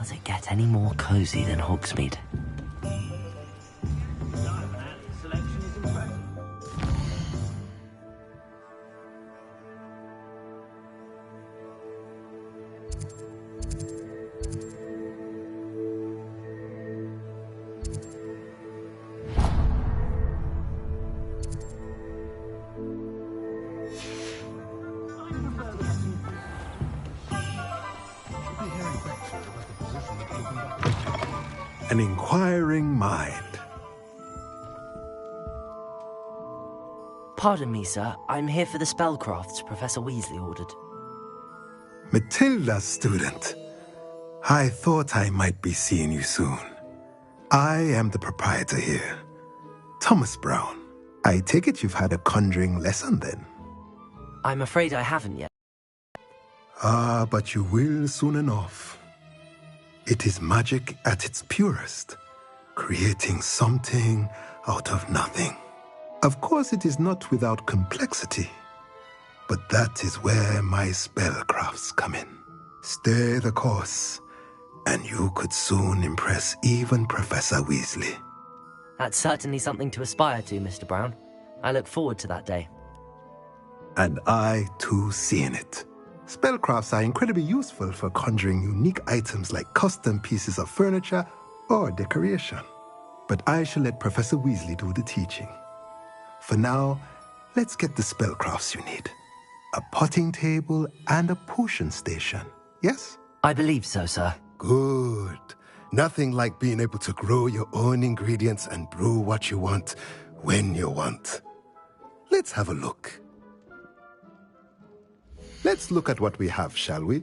Does it get any more cozy than Hogsmeade? An inquiring mind. Pardon me, sir. I'm here for the spellcrafts Professor Weasley ordered. Matilda's student. I thought I might be seeing you soon. I am the proprietor here, Thomas Brown. I take it you've had a conjuring lesson then? I'm afraid I haven't yet. Ah, but you will soon enough. It is magic at its purest, creating something out of nothing. Of course, it is not without complexity, but that is where my spellcrafts come in. Stay the course, and you could soon impress even Professor Weasley. That's certainly something to aspire to, Mr. Brown. I look forward to that day. And I, too, seeing it. Spellcrafts are incredibly useful for conjuring unique items like custom pieces of furniture or decoration. But I shall let Professor Weasley do the teaching. For now, let's get the spellcrafts you need. A potting table and a potion station, yes? I believe so, sir. Good. Nothing like being able to grow your own ingredients and brew what you want when you want. Let's have a look. Let's look at what we have, shall we?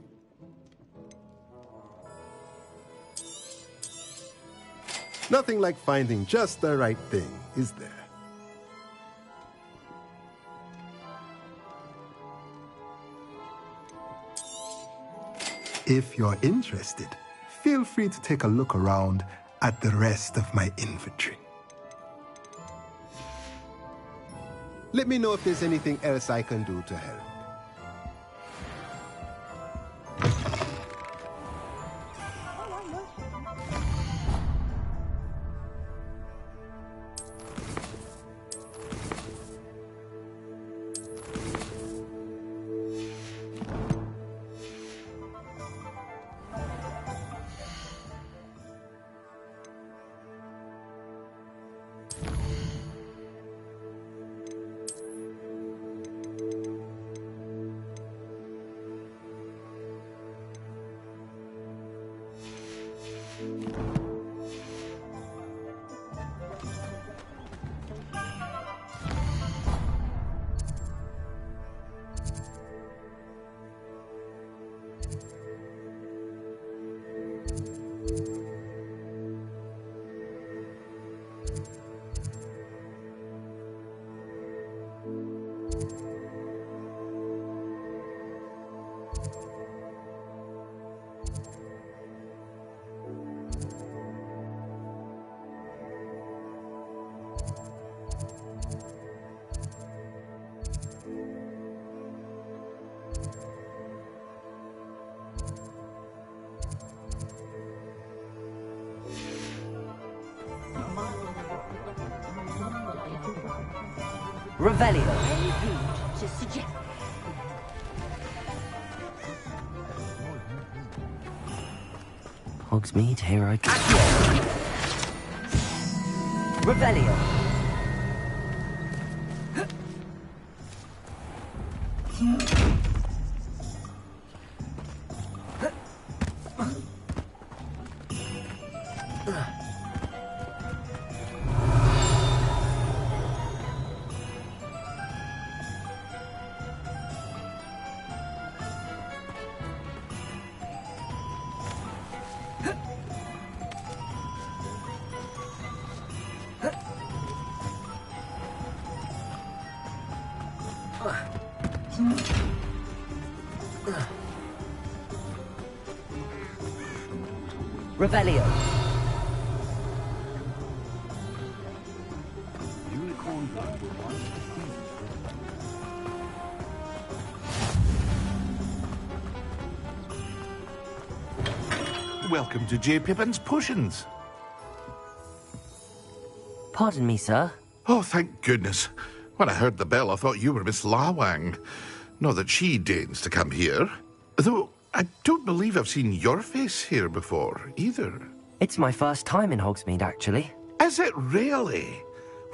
Nothing like finding just the right thing, is there? If you're interested, feel free to take a look around at the rest of my inventory. Let me know if there's anything else I can do to help. Revelio. Very rude to suggest. Hogsmeade, here I come. Revelio. Revelio. Unicorn blood will want Welcome to J. Pippin's Potions. Pardon me, sir. Oh, thank goodness. When I heard the bell, I thought you were Miss Lawang. Not that she deigns to come here. Though, I don't believe I've seen your face here before, either. It's my first time in Hogsmeade, actually. Is it really?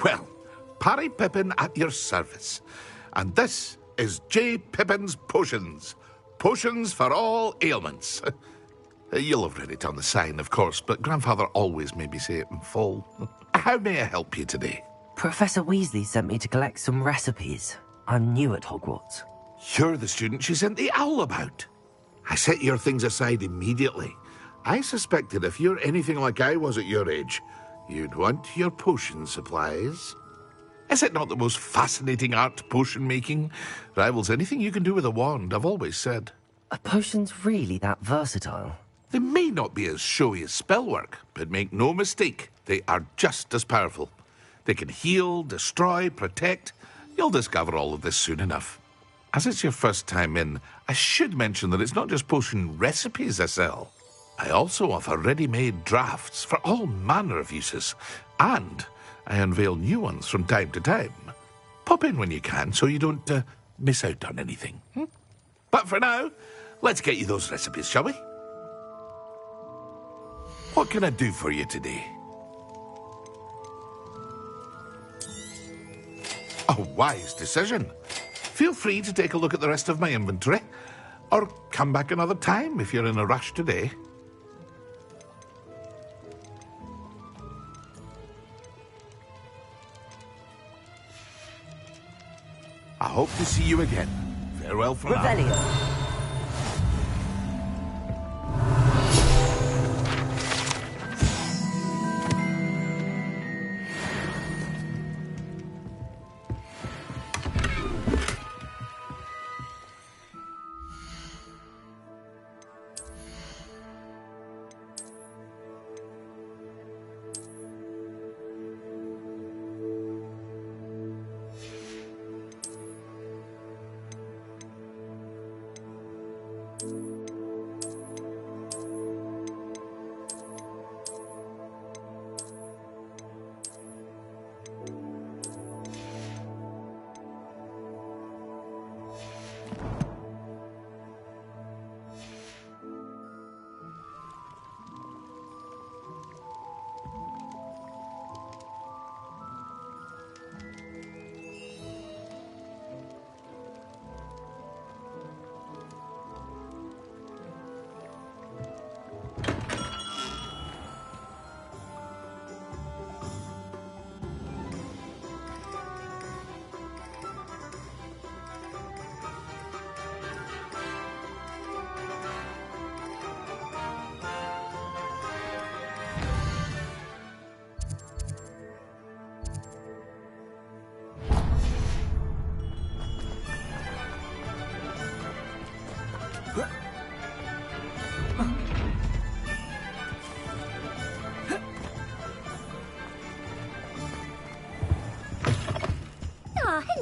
Well, Parry Pippin at your service. And this is J. Pippin's Potions. Potions for all ailments. You'll have read it on the sign, of course, but Grandfather always made me say it in full. How may I help you today? Professor Weasley sent me to collect some recipes. I'm new at Hogwarts. You're the student she sent the owl about. I set your things aside immediately. I suspected if you're anything like I was at your age, you'd want your potion supplies. Is it not the most fascinating art, potion making? Rivals anything you can do with a wand, I've always said. Are potions really that versatile? They may not be as showy as spellwork, but make no mistake, they are just as powerful. They can heal, destroy, protect. You'll discover all of this soon enough. As it's your first time in, I should mention that it's not just potion recipes I sell. I also offer ready-made drafts for all manner of uses, and I unveil new ones from time to time. Pop in when you can so you don't miss out on anything. But for now, let's get you those recipes, shall we? What can I do for you today? A wise decision. Feel free to take a look at the rest of my inventory, or come back another time if you're in a rush today. I hope to see you again. Farewell for now. Revelio.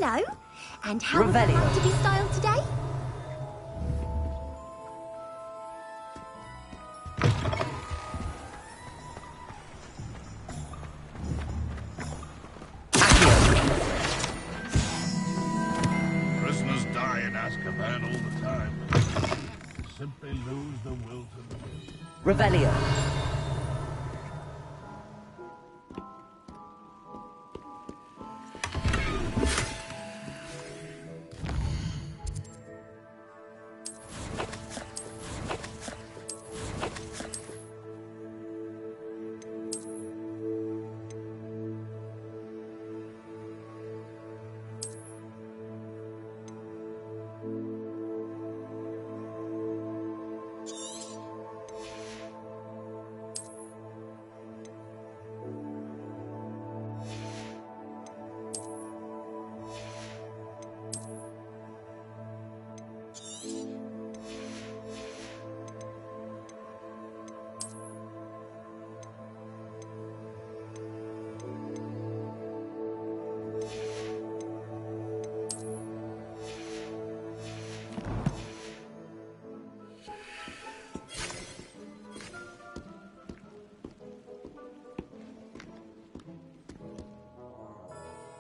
Hello. And how would Revelio. you like to be styled today? Prisoners die in Azkaban all the time. Simply lose the will to live. Revelio.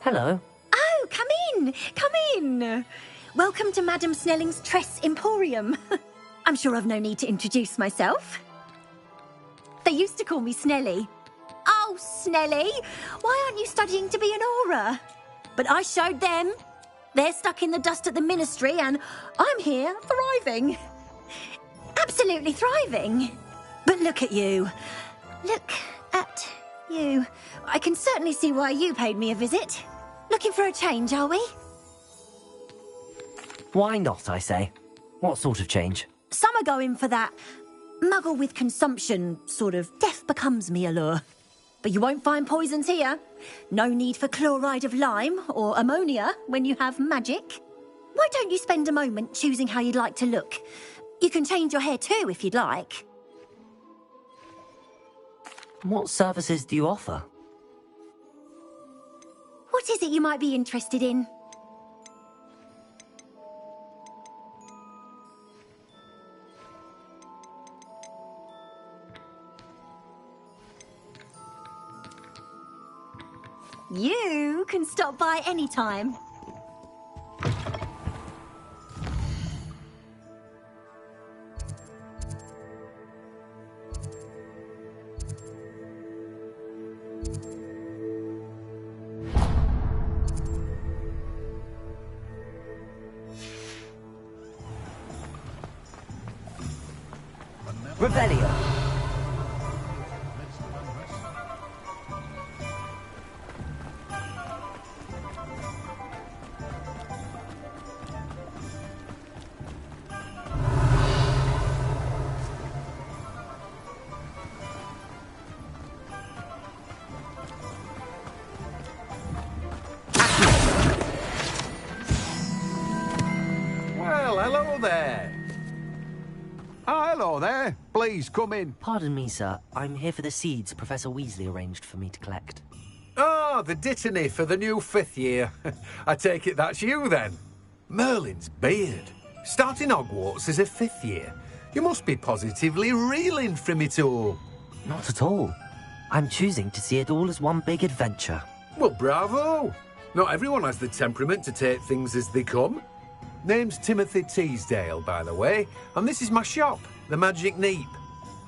Hello. Oh, come in. Come in. Welcome to Madame Snelling's Tress Emporium. I'm sure I've no need to introduce myself. They used to call me Snelly. Oh, Snelly, why aren't you studying to be an aura? But I showed them. They're stuck in the dust at the ministry and I'm here thriving. Absolutely thriving. But look at you. Look at you. I can certainly see why you paid me a visit. Looking for a change, are we? Why not, I say? What sort of change? Some are going for that muggle with consumption, sort of death becomes me allure. But you won't find poisons here. No need for chloride of lime or ammonia when you have magic. Why don't you spend a moment choosing how you'd like to look? You can change your hair too if you'd like. What services do you offer? What is it you might be interested in? You can stop by any time. Revelio. Well, hello there. Hello there. Please come in. Pardon me, sir. I'm here for the seeds Professor Weasley arranged for me to collect. Oh, the dittany for the new 5th year. I take it that's you then. Merlin's beard. Starting Hogwarts as a 5th year. You must be positively reeling from it all. Not at all. I'm choosing to see it all as one big adventure. Well, bravo. Not everyone has the temperament to take things as they come. Name's Timothy Teasdale, by the way, and this is my shop, the Magic Neep.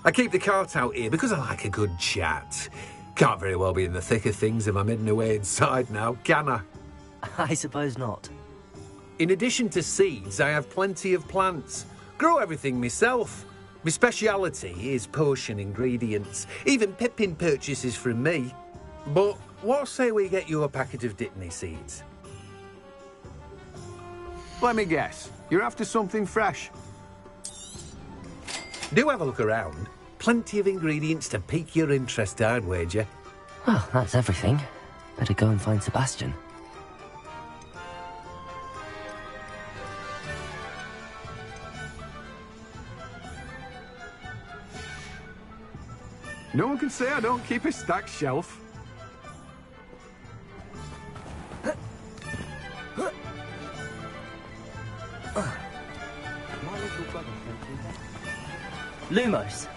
I keep the cart out here because I like a good chat. Can't very well be in the thick of things if I'm hidden away inside now, can I? I suppose not. In addition to seeds, I have plenty of plants. Grow everything myself. My speciality is potion ingredients. Even Pippin purchases from me. But what say we get you a packet of Dittany seeds? Let me guess. You're after something fresh. Do have a look around. Plenty of ingredients to pique your interest, I'd wager. Well, that's everything. Better go and find Sebastian. No one can say I don't keep a stacked shelf. Lumos.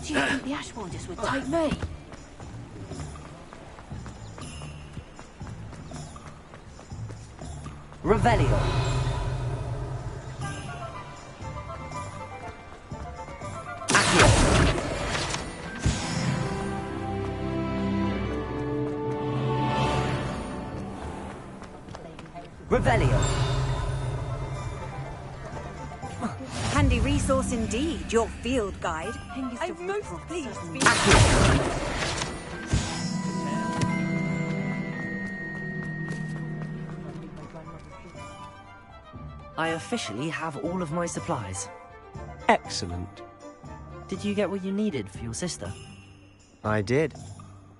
Do you think the Ashwinders would take me? Revelio. Revelio. Handy resource indeed, your field guide. I'm most pleased to be... I officially have all of my supplies. Excellent. Did you get what you needed for your sister? I did.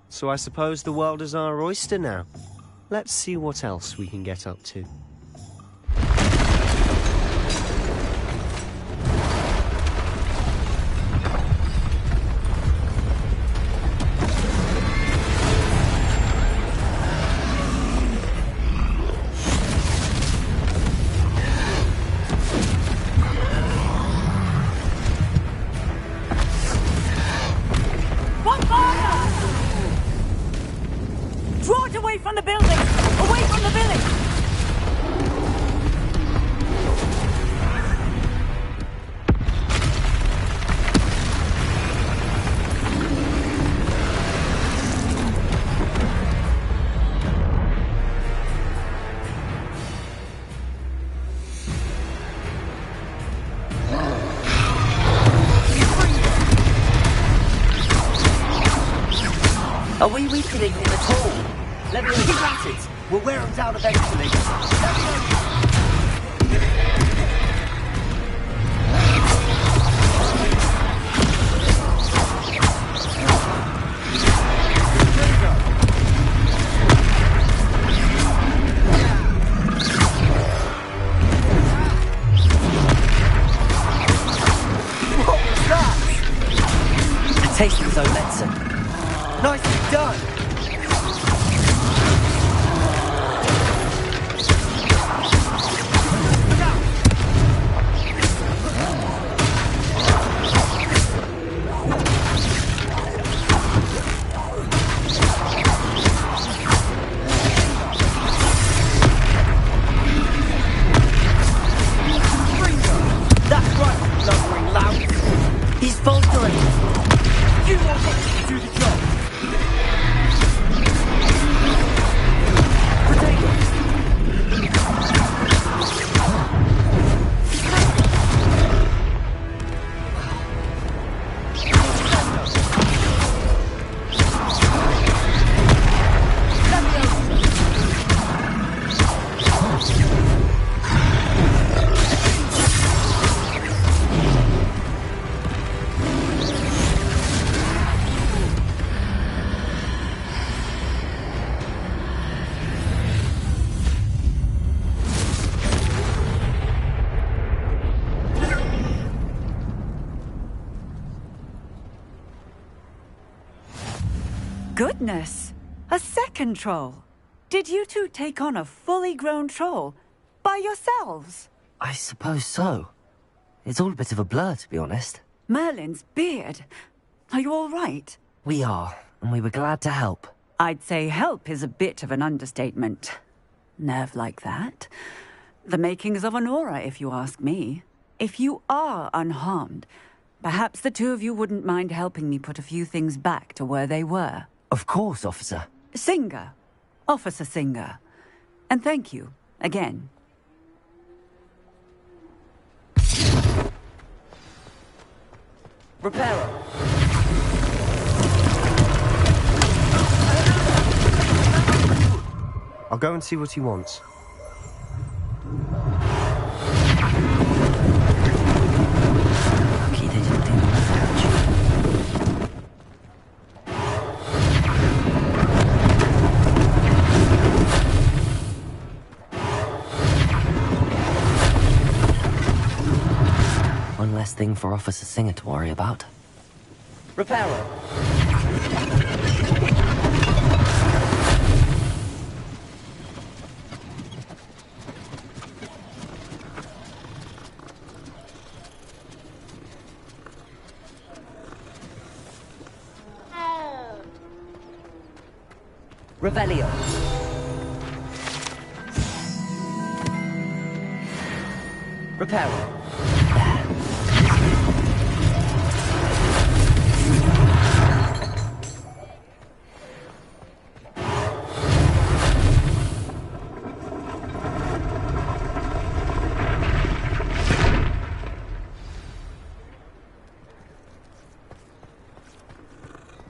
So I suppose the world is our oyster now. Let's see what else we can get up to. Are we weakening him at all? Let me keep at it. We'll wear him down eventually. What was that? A taste of his own medicine. Nicely done. That's right, lumbering lout. He's faltering. You want him to do the job. Goodness! A second troll. Did you two take on a fully grown troll by yourselves? I suppose so. It's all a bit of a blur, to be honest. Merlin's beard. Are you all right? We are, and we were glad to help. I'd say help is a bit of an understatement. Nerve like that. The makings of an aura, if you ask me. If you are unharmed, perhaps the two of you wouldn't mind helping me put a few things back to where they were. Of course, officer. Singer. Officer Singer. And thank you, again. Repairer. I'll go and see what he wants. Lucky they didn't do the couch. One less thing for Officer Singer to worry about. Repairer. Revelio. Repairer.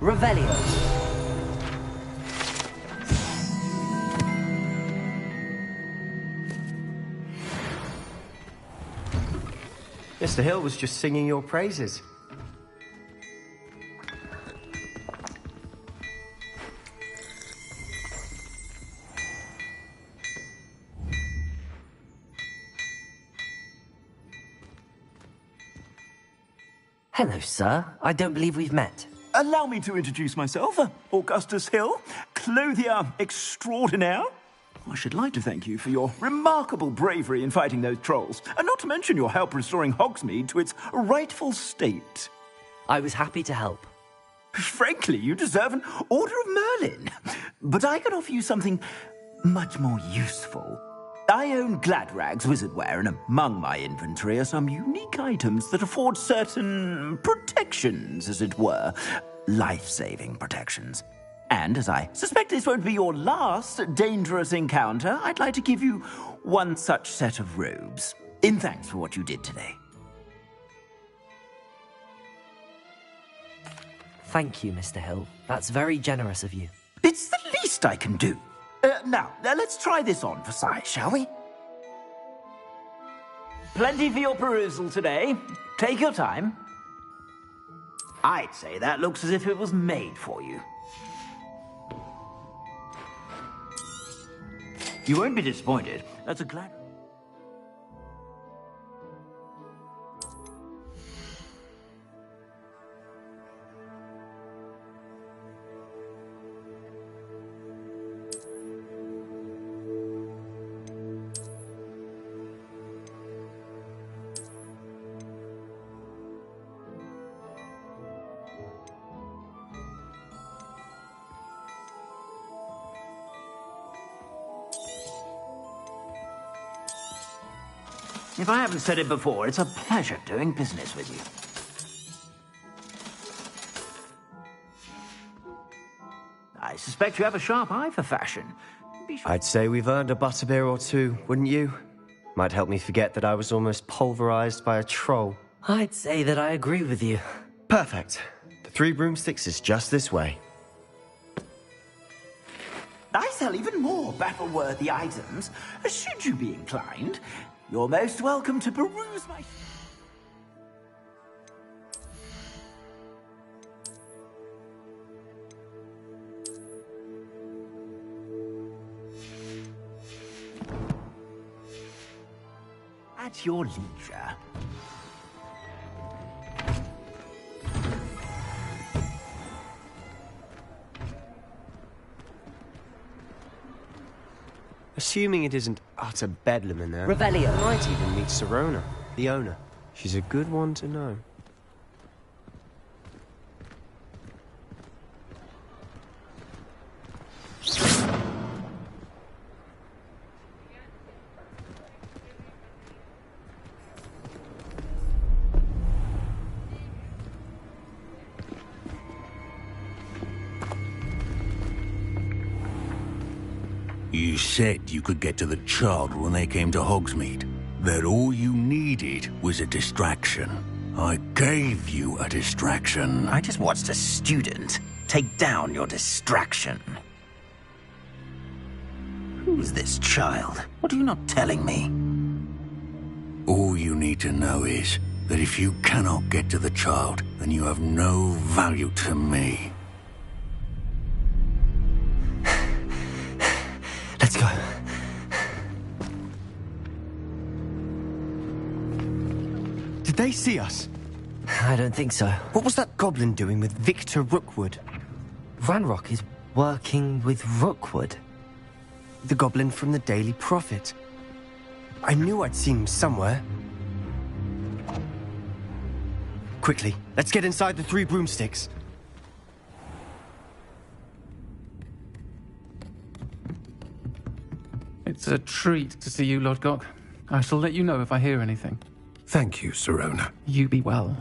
Revelio. Mr. Hill was just singing your praises. Hello, sir. I don't believe we've met. Allow me to introduce myself, Augustus Hill, clothier extraordinaire. I should like to thank you for your remarkable bravery in fighting those trolls, and not to mention your help restoring Hogsmeade to its rightful state. I was happy to help. Frankly, you deserve an Order of Merlin. But I can offer you something much more useful. I own Gladrag's wizardware, and among my inventory are some unique items that afford certain protections, as it were. Life-saving protections. And as I suspect this won't be your last dangerous encounter, I'd like to give you one such set of robes, in thanks for what you did today. Thank you, Mr. Hill. That's very generous of you. It's the least I can do. Now, let's try this on for size, shall we? Plenty for your perusal today. Take your time. I'd say that looks as if it was made for you. You won't be disappointed. That's a glad... If I haven't said it before, it's a pleasure doing business with you. I suspect you have a sharp eye for fashion. I'd say we've earned a butterbeer or two, wouldn't you? Might help me forget that I was almost pulverized by a troll. I'd say that I agree with you. Perfect. The 3 broomsticks is just this way. I sell even more battle-worthy items. Should you be inclined, you're most welcome to peruse my... At your leisure. Assuming it isn't utter bedlam in there. Revelio. I might even meet Sirona, the owner. She's a good one to know. You said you could get to the child when they came to Hogsmeade. That all you needed was a distraction. I gave you a distraction. I just watched a student take down your distraction. Who's this child? What are you not telling me? All you need to know is that if you cannot get to the child, then you have no value to me. Let's go. Did they see us? I don't think so. What was that goblin doing with Victor Rookwood? Ranrock is working with Rookwood. The goblin from the Daily Prophet. I knew I'd seen him somewhere. Quickly, let's get inside the 3 broomsticks. It's a treat to see you, Lodgok. I shall let you know if I hear anything. Thank you, Sirona. You be well.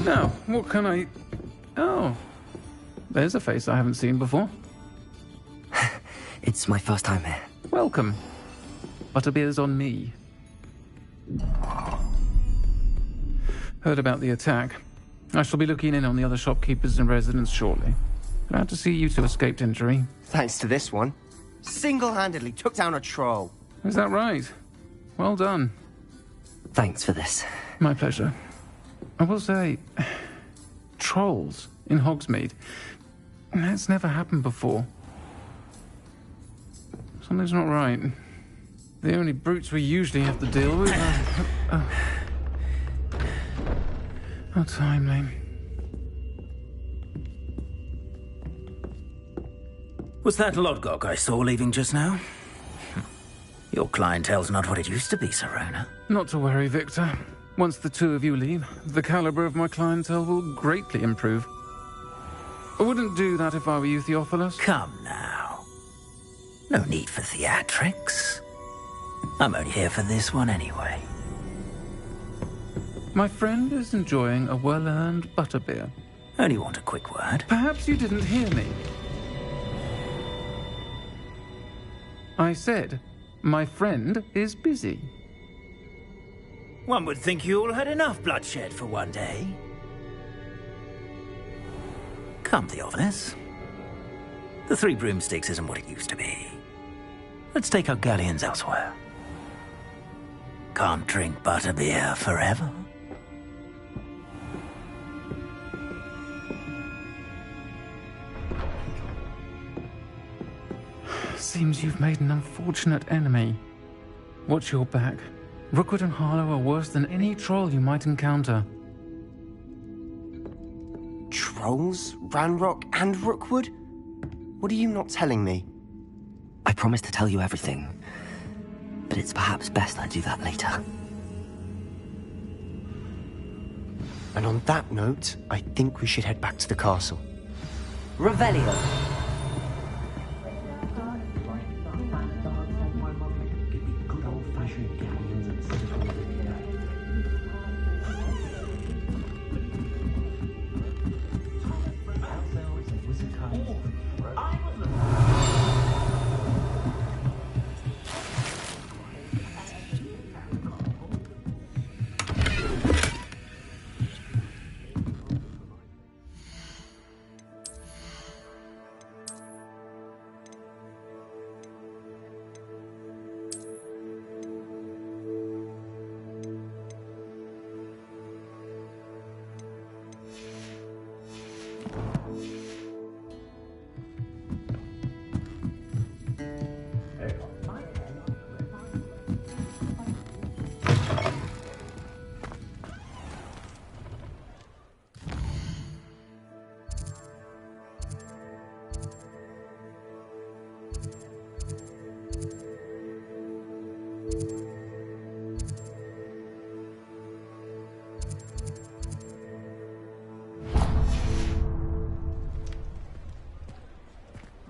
Now, what can I... Oh, there's a face I haven't seen before. It's my first time here. Welcome. Butterbeer's on me. Heard about the attack. I shall be looking in on the other shopkeepers and residents shortly. Glad to see you two escaped injury. Thanks to this one. Single-handedly took down a troll. Is that right? Well done. Thanks for this. My pleasure. I will say, trolls in Hogsmeade. That's never happened before. Something's not right. The only brutes we usually have to deal with are... How timely. Was that Lodgok I saw leaving just now? Your clientele's not what it used to be, Sirona. Not to worry, Victor. Once the 2 of you leave, the caliber of my clientele will greatly improve. I wouldn't do that if I were you, Theophilus. Come now. No need for theatrics. I'm only here for this one anyway. My friend is enjoying a well-earned butterbeer. Only want a quick word. Perhaps you didn't hear me. I said, my friend is busy. One would think you all had enough bloodshed for one day. Come, Theophilus. The Three Broomsticks isn't what it used to be. Let's take our galleons elsewhere. Can't drink butterbeer forever. Seems you've made an unfortunate enemy. Watch your back. Rookwood and Harlow are worse than any troll you might encounter. Trolls? Ranrock and Rookwood? What are you not telling me? I promised to tell you everything, but it's perhaps best I do that later. And on that note, I think we should head back to the castle. Revelio.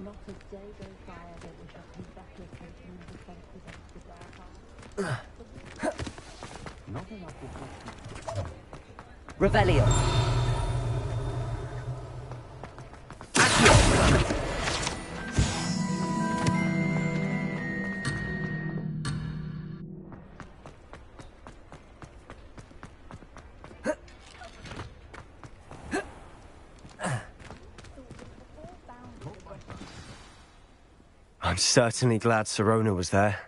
Not a day goes by that we shall come back to attention the defenses of the Not enough Revelio. I'm certainly glad Sirona was there.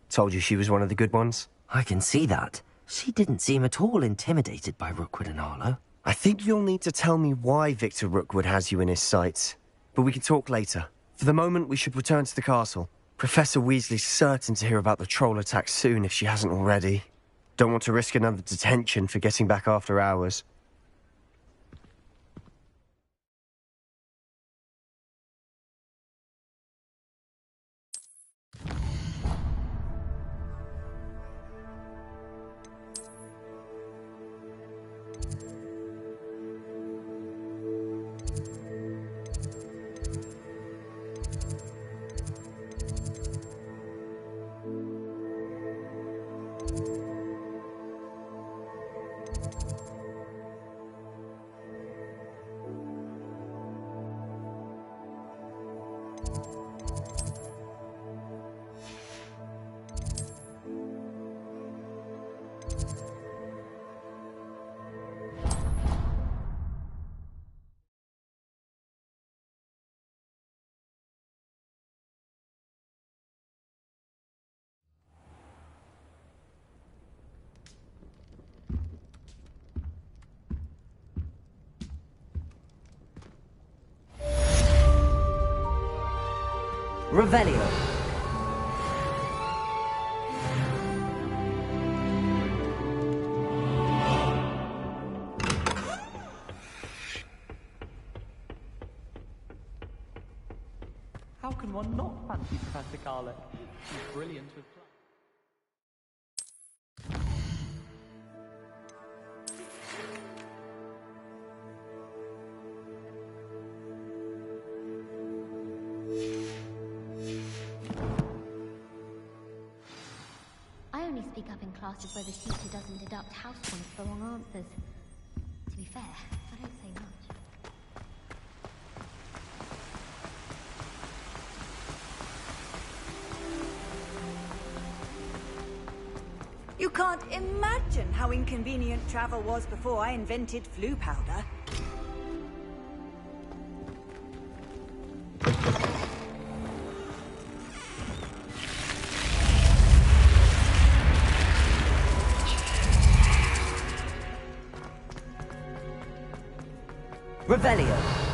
Told you she was one of the good ones. I can see that. She didn't seem at all intimidated by Rookwood and Harlow. I think you'll need to tell me why Victor Rookwood has you in his sights. But we can talk later. For the moment, we should return to the castle. Professor Weasley's certain to hear about the troll attack soon if she hasn't already. Don't want to risk another detention for getting back after hours. Revelio. How can one not fancy Professor Garlick? She's brilliant with plants. I only speak up in classes where the teacher doesn't deduct house points for wrong answers. To be fair, I don't say much. can't imagine how inconvenient travel was before I invented flu powder. Revelio.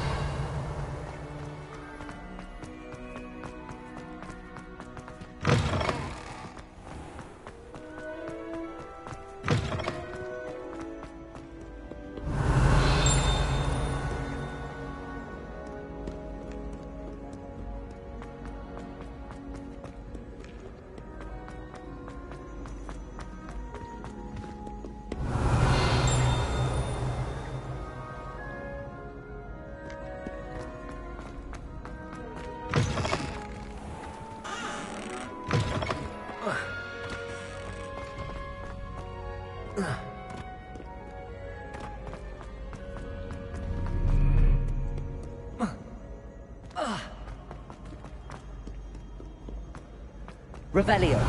Revelio.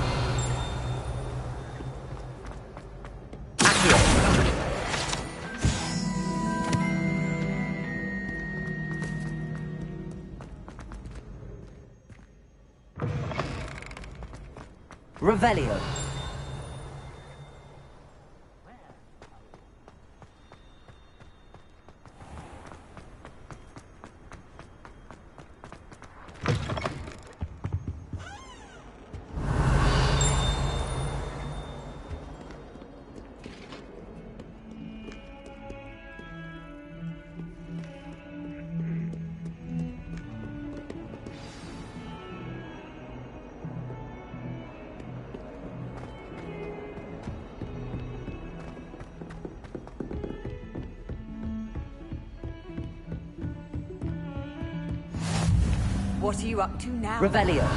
Accio. Revelio. What are you up to now? Revelio.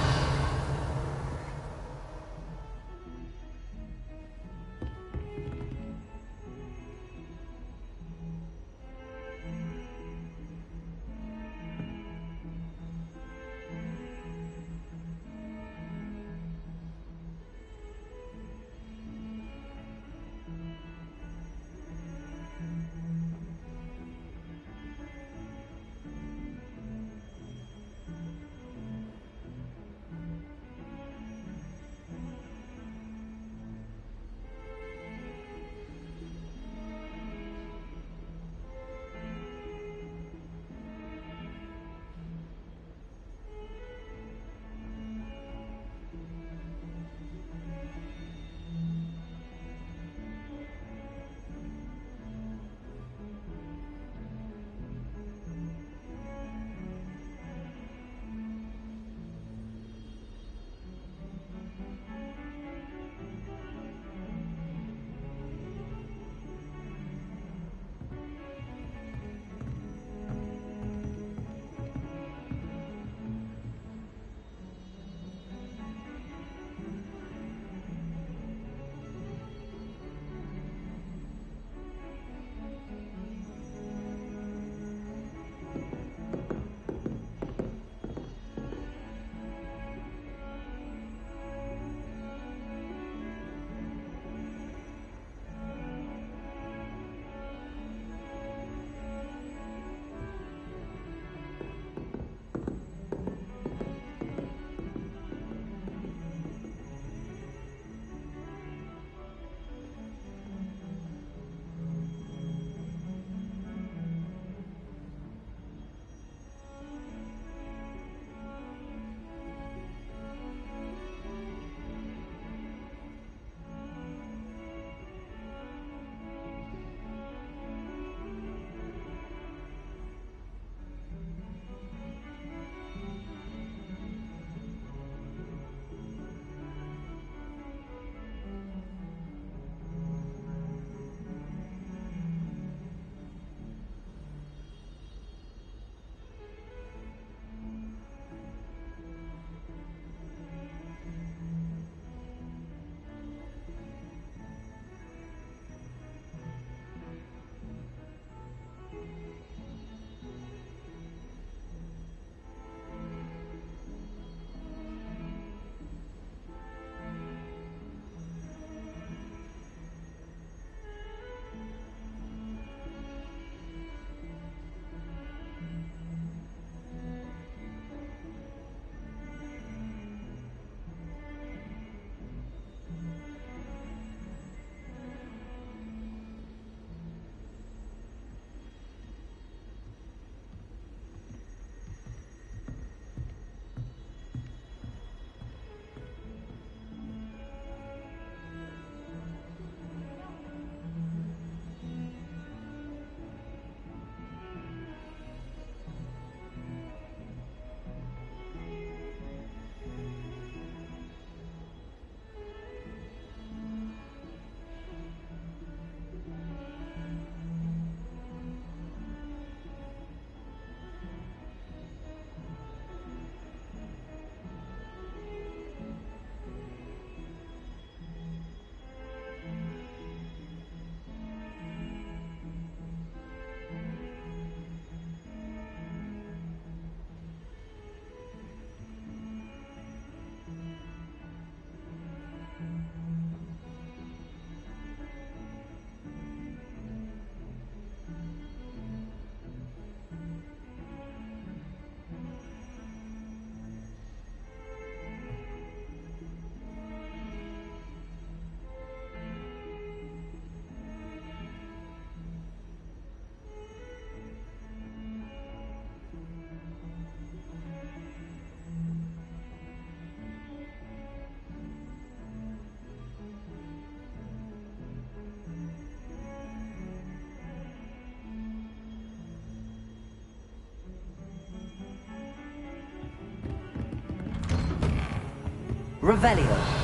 Revelio.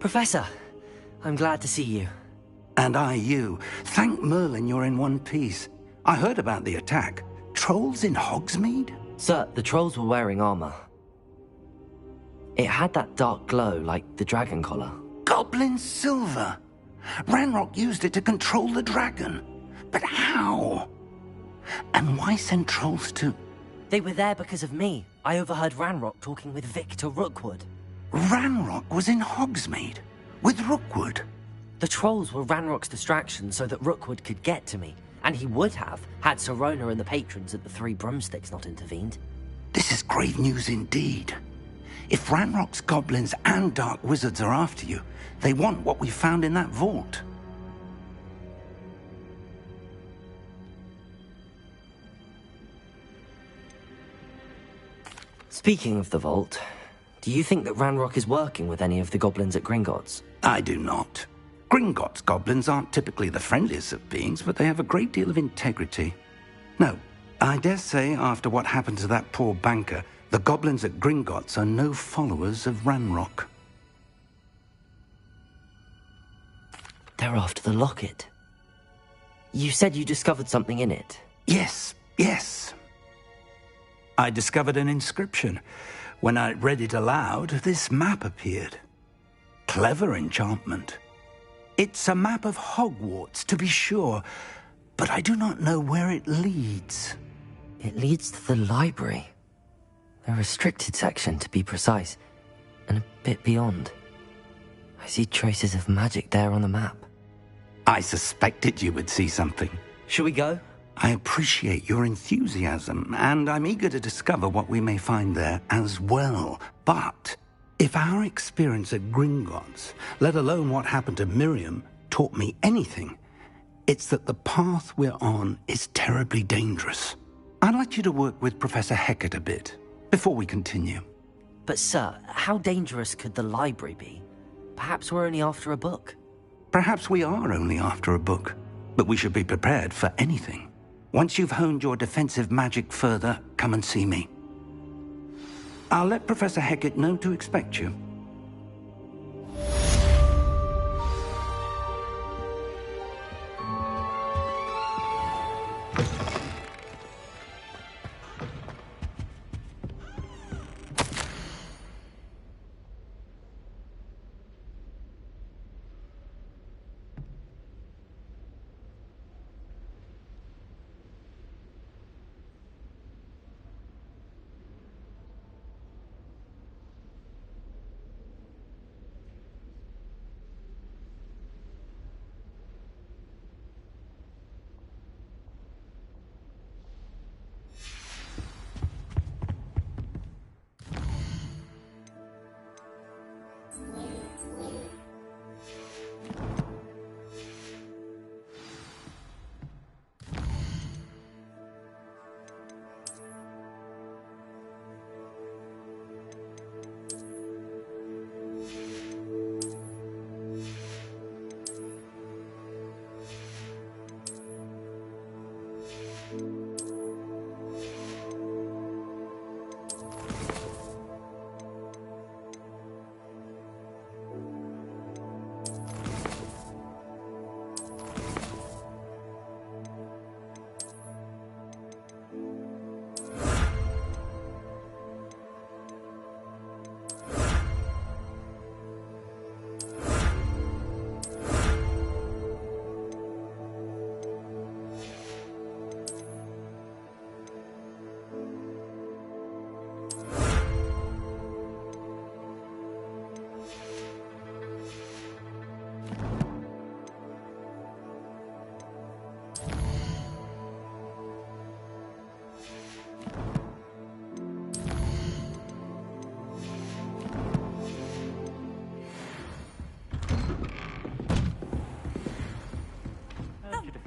Professor, I'm glad to see you. And I you. Thank Merlin you're in one piece. I heard about the attack. Trolls in Hogsmeade? Sir, the trolls were wearing armor. It had that dark glow like the dragon collar. Goblin silver. Ranrock used it to control the dragon. But how? And why send trolls to... They were there because of me. I overheard Ranrock talking with Victor Rookwood. Ranrock was in Hogsmeade? With Rookwood? The trolls were Ranrock's distraction so that Rookwood could get to me. And he would have, had Sirona and the patrons at the Three Broomsticks not intervened. This is grave news indeed. If Ranrock's goblins and dark wizards are after you, they want what we found in that vault. Speaking of the vault, do you think that Ranrock is working with any of the goblins at Gringotts? I do not. Gringotts goblins aren't typically the friendliest of beings, but they have a great deal of integrity. No, I dare say after what happened to that poor banker, the goblins at Gringotts are no followers of Ranrock. They're after the locket. You said you discovered something in it. Yes. I discovered an inscription. When I read it aloud, this map appeared. Clever enchantment. It's a map of Hogwarts, to be sure, but I do not know where it leads. It leads to the library. The restricted section, to be precise, and a bit beyond. I see traces of magic there on the map. I suspected you would see something. Shall we go? I appreciate your enthusiasm, and I'm eager to discover what we may find there as well. But if our experience at Gringotts, let alone what happened to Miriam, taught me anything, it's that the path we're on is terribly dangerous. I'd like you to work with Professor Hecat a bit before we continue. But sir, how dangerous could the library be? Perhaps we're only after a book. Perhaps we are only after a book, but we should be prepared for anything. Once you've honed your defensive magic further, come and see me. I'll let Professor Hecat know to expect you.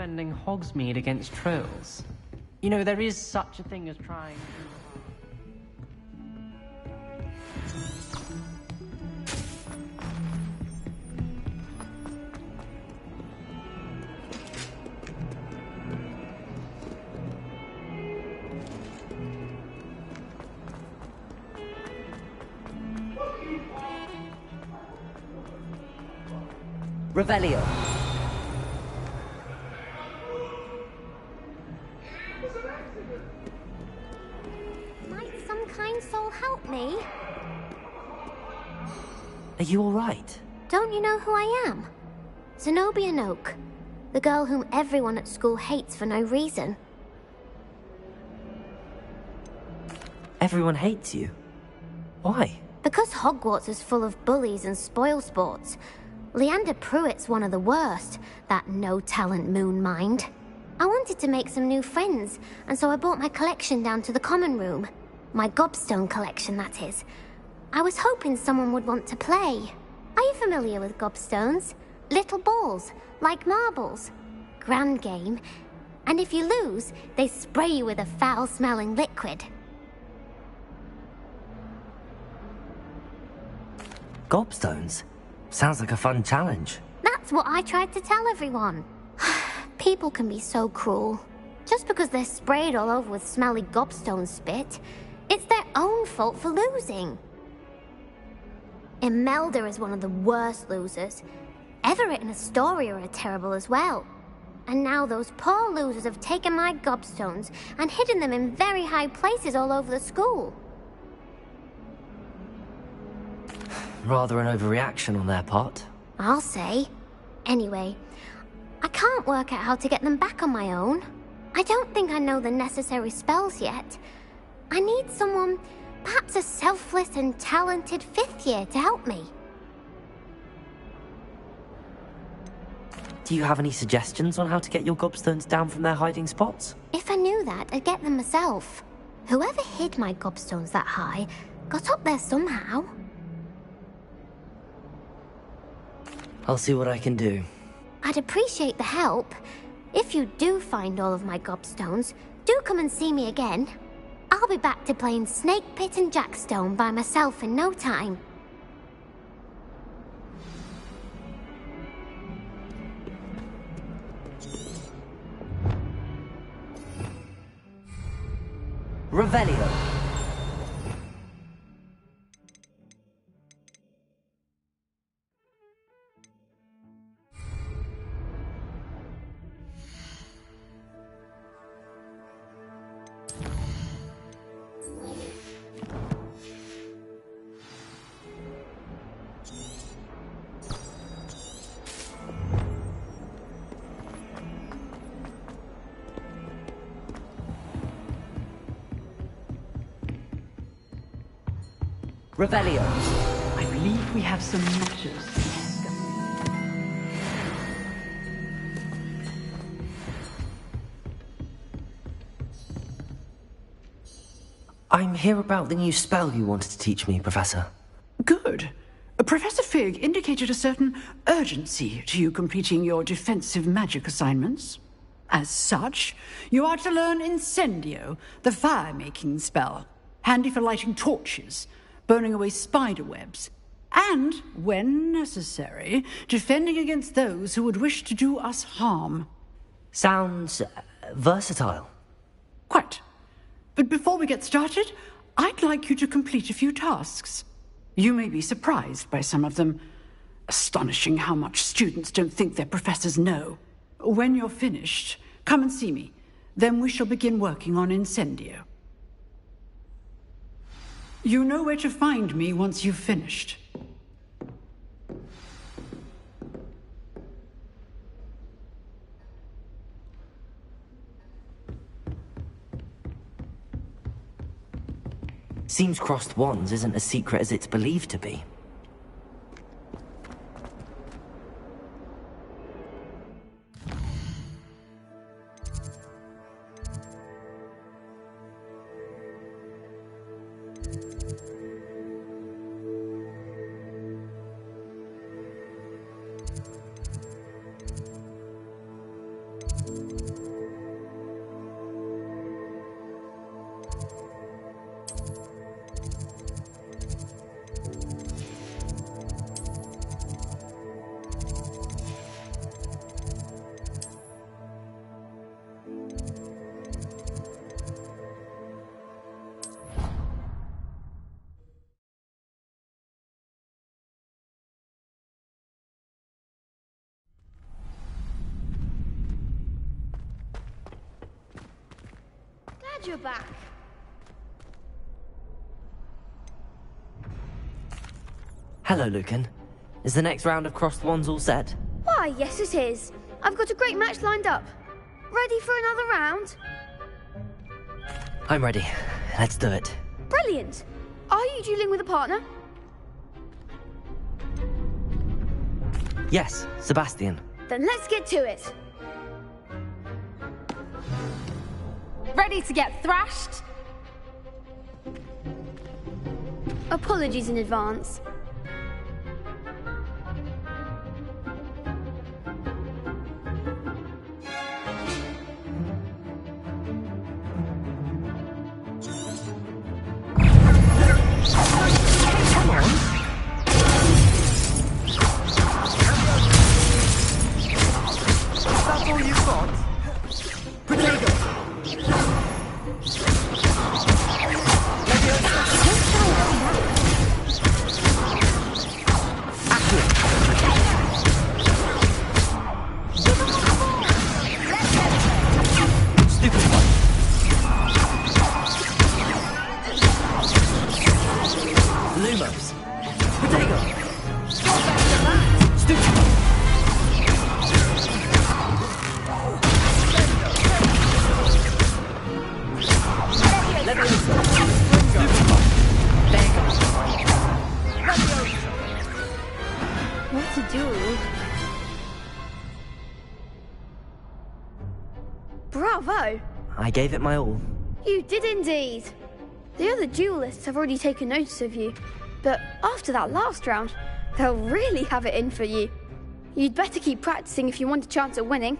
defending Hogsmeade against trolls. You know, there is such a thing as trying to... Revelio. Might some kind soul help me? Are you all right? Don't you know who I am? Zenobia Noak, the girl whom everyone at school hates for no reason. Everyone hates you. Why? Because Hogwarts is full of bullies and spoilsports. Leander Pruitt's one of the worst, that no-talent moon mind. I wanted to make some new friends, and so I brought my collection down to the common room. My gobstone collection, that is. I was hoping someone would want to play. Are you familiar with gobstones? Little balls, like marbles. Grand game. And if you lose, they spray you with a foul-smelling liquid. Gobstones? Sounds like a fun challenge. That's what I tried to tell everyone. People can be so cruel. Just because they're sprayed all over with smelly gobstone spit, it's their own fault for losing. Imelda is one of the worst losers. Everett and Astoria are terrible as well. And now those poor losers have taken my gobstones and hidden them in very high places all over the school. Rather an overreaction on their part. I'll say. Anyway, I can't work out how to get them back on my own. I don't think I know the necessary spells yet. I need someone, perhaps a selfless and talented fifth year to help me. Do you have any suggestions on how to get your gobstones down from their hiding spots? If I knew that, I'd get them myself. Whoever hid my gobstones that high got up there somehow. I'll see what I can do. I'd appreciate the help. If you do find all of my gobstones, do come and see me again. I'll be back to playing Snake Pit and Jackstone by myself in no time. Revelio. Revelio. I believe we have some matters to discuss. I'm here about the new spell you wanted to teach me, Professor. Good. Professor Fig indicated a certain urgency to you completing your defensive magic assignments. As such, you are to learn Incendio, the fire-making spell, handy for lighting torches, burning away spider webs, and, when necessary, defending against those who would wish to do us harm. Sounds versatile. Quite. But before we get started, I'd like you to complete a few tasks. You may be surprised by some of them. Astonishing how much students don't think their professors know. When you're finished, come and see me. Then we shall begin working on Incendio. You know where to find me once you've finished. Seems crossed wands isn't as secret as it's believed to be. you're back. Hello, Lucan. Is the next round of crossed wands all set? Why, yes it is. I've got a great match lined up. Ready for another round? I'm ready. Let's do it. Brilliant. Are you dueling with a partner? Yes, Sebastian. Then let's get to it. Ready to get thrashed? Apologies in advance. Come on. That's all you've got? Potato! Stupid one. Lumos. Potato. Stupid one. What to do? Bravo! I gave it my all. You did indeed. The other duelists have already taken notice of you, but after that last round, they'll really have it in for you. You'd better keep practicing if you want a chance at winning,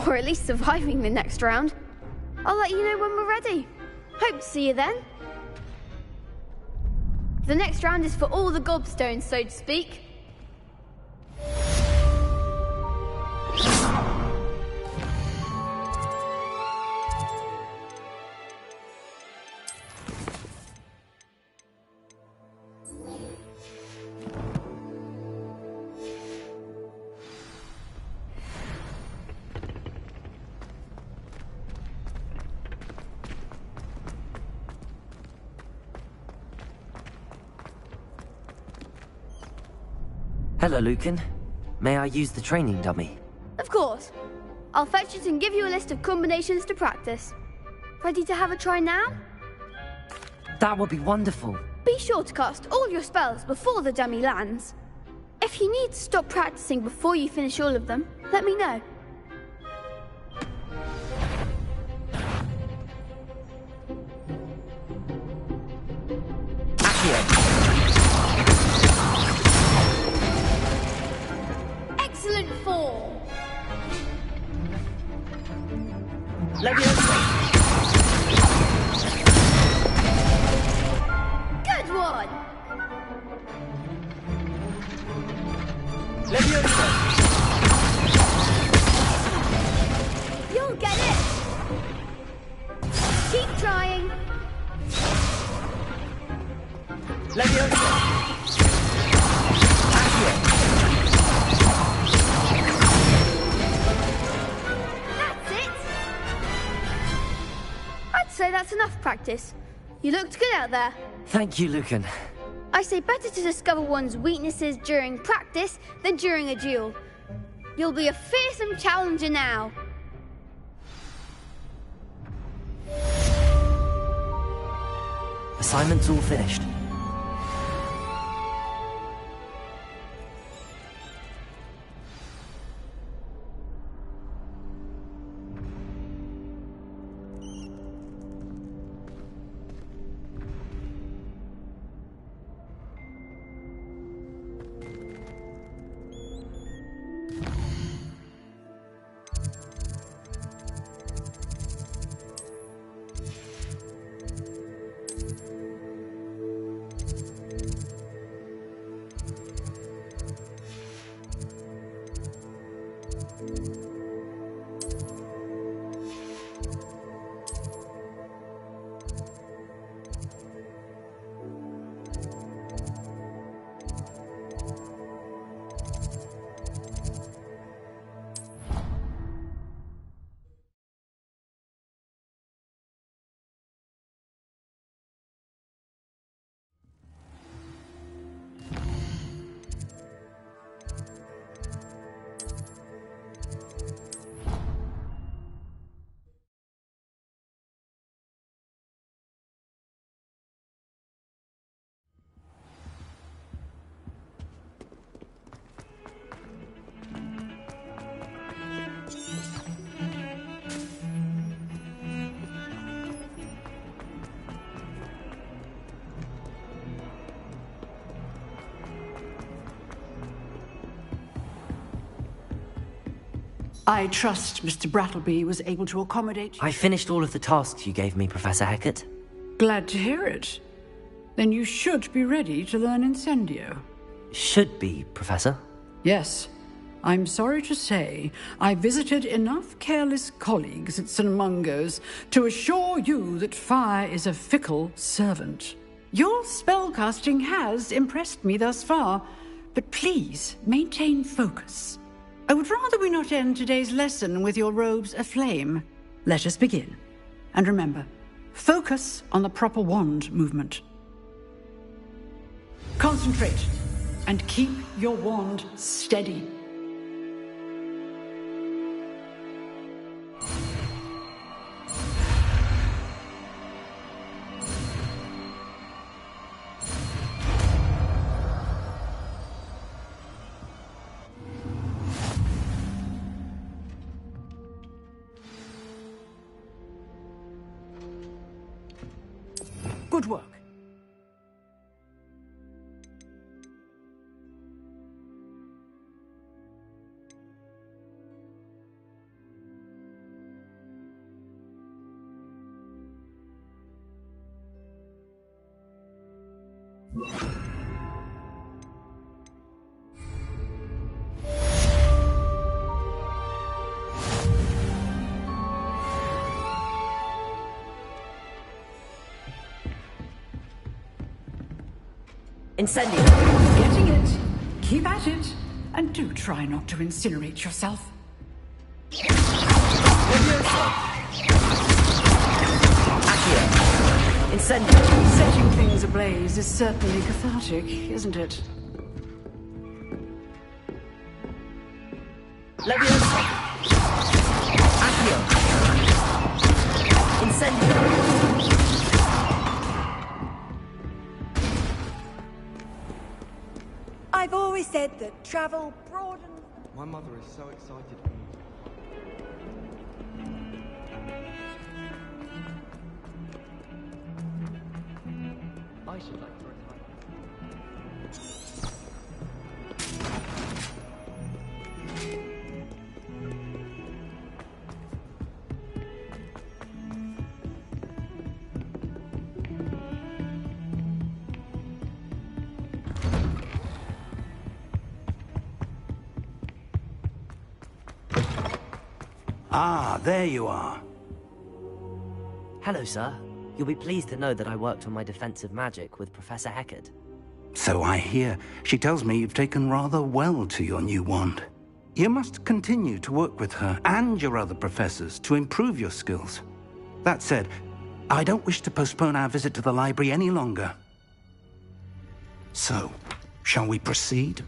or at least surviving the next round. I'll let you know when we're ready. Hope to see you then. The next round is for all the gobstones, so to speak. Hello, Lucan. May I use the training dummy? Of course. I'll fetch it and give you a list of combinations to practice. Ready to have a try now? That would be wonderful. Be sure to cast all your spells before the dummy lands. If you need to stop practicing before you finish all of them, let me know. Excellent form. Good one. You'll get it. Keep trying. That's it. I'd say that's enough practice. You looked good out there. Thank you, Lucan. I say better to discover one's weaknesses during practice than during a duel. You'll be a fearsome challenger now. Assignment's all finished. I trust Mr. Brattleby was able to accommodate... I finished all of the tasks you gave me, Professor Hecat. Glad to hear it. Then you should be ready to learn Incendio. Should be, Professor? Yes. I'm sorry to say, I visited enough careless colleagues at St. Mungo's to assure you that fire is a fickle servant. Your spellcasting has impressed me thus far, but please maintain focus. I would rather we not end today's lesson with your robes aflame. Let us begin. And remember, focus on the proper wand movement. Concentrate, and keep your wand steady. Good work. Incendio! Getting it. Keep at it. And do try not to incinerate yourself. Incendio! Setting things ablaze is certainly cathartic, isn't it? Leviosa! Accio! Incendio! I've always said that travel broadens... My mother is so excited. I should like to retire. Ah, there you are. Hello, sir. You'll be pleased to know that I worked on my defensive magic with Professor Hecat. So I hear. She tells me you've taken rather well to your new wand. You must continue to work with her and your other professors to improve your skills. That said, I don't wish to postpone our visit to the library any longer. So, shall we proceed?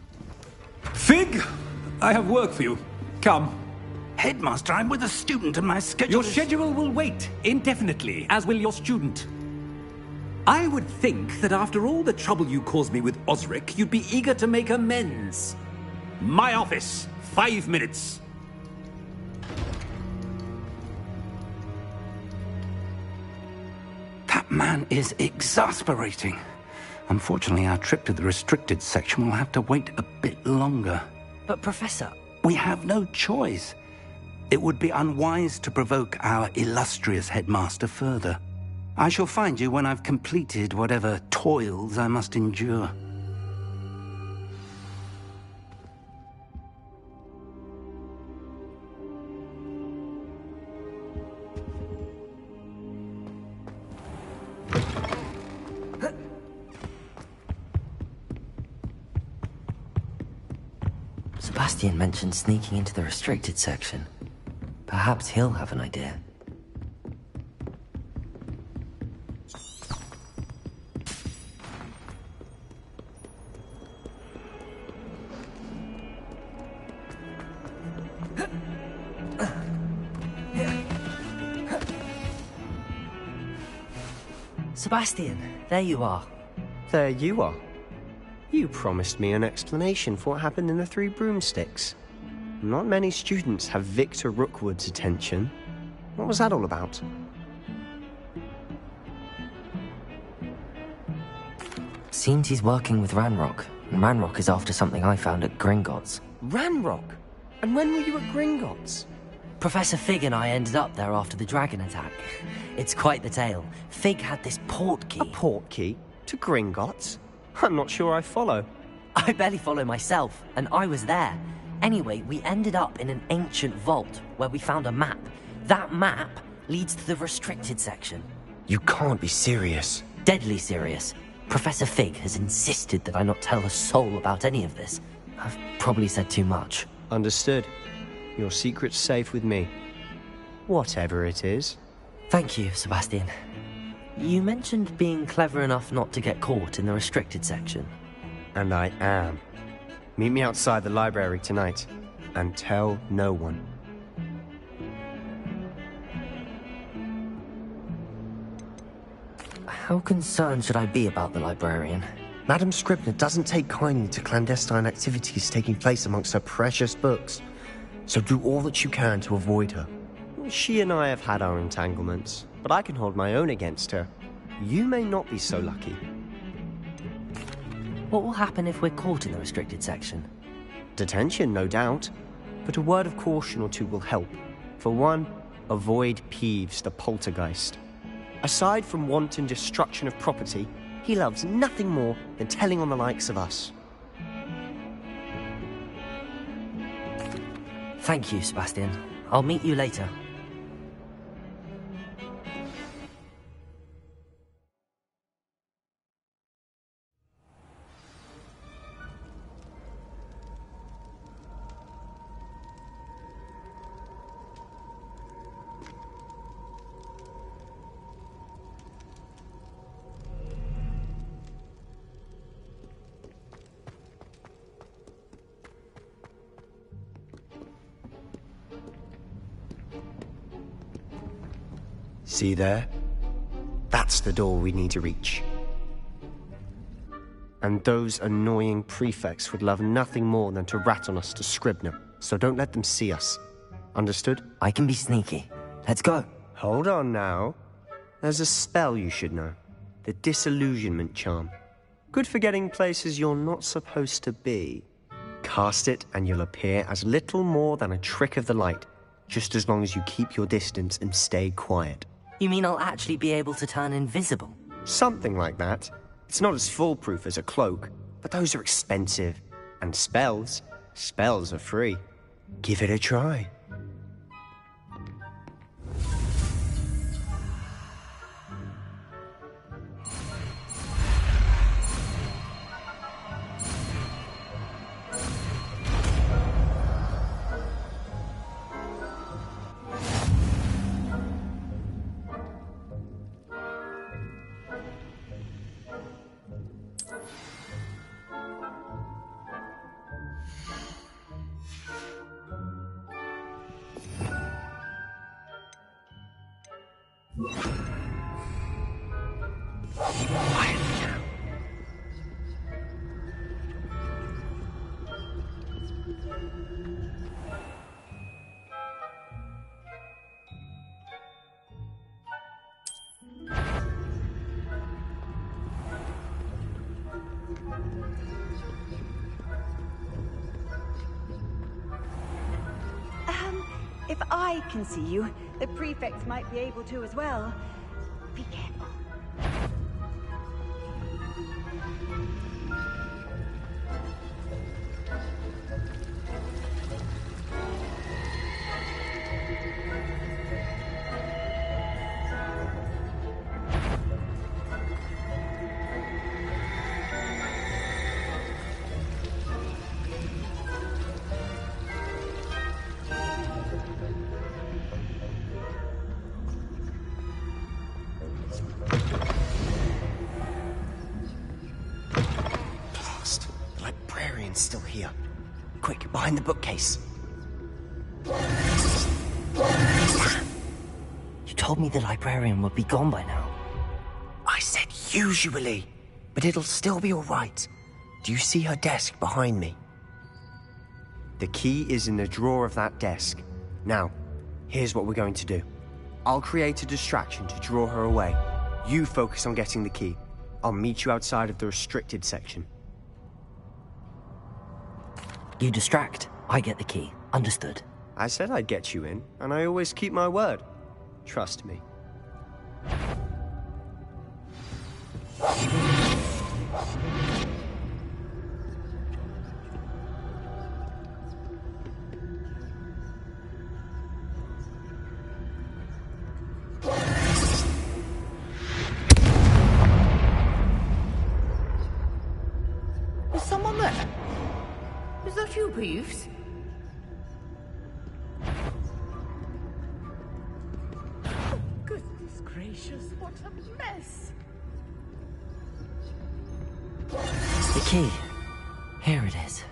Fig! I have work for you. Come. Headmaster, I'm with a student and my schedule Your schedule will wait indefinitely, as will your student. I would think that after all the trouble you caused me with Osric, you'd be eager to make amends. My office, 5 minutes. That man is exasperating. Unfortunately, our trip to the restricted section will have to wait a bit longer. But, Professor... We have no choice. It would be unwise to provoke our illustrious headmaster further. I shall find you when I've completed whatever toils I must endure. Sebastian mentioned sneaking into the restricted section. Perhaps he'll have an idea. Sebastian, there you are. There you are. You promised me an explanation for what happened in the Three Broomsticks. Not many students have Victor Rookwood's attention. What was that all about? Seems he's working with Ranrock, and Ranrock is after something I found at Gringotts. Ranrock? And when were you at Gringotts? Professor Fig and I ended up there after the dragon attack. It's quite the tale. Fig had this port key. A port key? To Gringotts? I'm not sure I follow. I barely follow myself, and I was there. Anyway, we ended up in an ancient vault where we found a map. That map leads to the restricted section. You can't be serious. Deadly serious. Professor Fig has insisted that I not tell a soul about any of this. I've probably said too much. Understood. Your secret's safe with me. Whatever it is. Thank you, Sebastian. You mentioned being clever enough not to get caught in the restricted section. And I am. Meet me outside the library tonight, and tell no one. How concerned should I be about the librarian? Madame Scribner doesn't take kindly to clandestine activities taking place amongst her precious books, so do all that you can to avoid her. She and I have had our entanglements, but I can hold my own against her. You may not be so lucky. What will happen if we're caught in the restricted section? Detention, no doubt, but a word of caution or two will help. For one, avoid Peeves the poltergeist. Aside from wanton destruction of property, he loves nothing more than telling on the likes of us. Thank you, Sebastian. I'll meet you later. See there? That's the door we need to reach. And those annoying prefects would love nothing more than to rat on us to Scribner, so don't let them see us. Understood? I can be sneaky. Let's go. Hold on now. There's a spell you should know. The Disillusionment Charm. Good for getting places you're not supposed to be. Cast it and you'll appear as little more than a trick of the light, just as long as you keep your distance and stay quiet. You mean I'll actually be able to turn invisible? Something like that. It's not as foolproof as a cloak, but those are expensive. And spells are free. Give it a try. If I can see you, the prefects might be able to as well. Be careful. Still here. Quick, behind the bookcase. You told me the librarian would be gone by now. I said usually, but it'll still be all right. Do you see her desk behind me? The key is in the drawer of that desk. Now, here's what we're going to do. I'll create a distraction to draw her away. You focus on getting the key. I'll meet you outside of the restricted section. You distract, I get the key. Understood. I said I'd get you in, and I always keep my word. Trust me. Is someone there? Is that you, Peeves? Oh, goodness gracious, what a mess! The key. Here it is.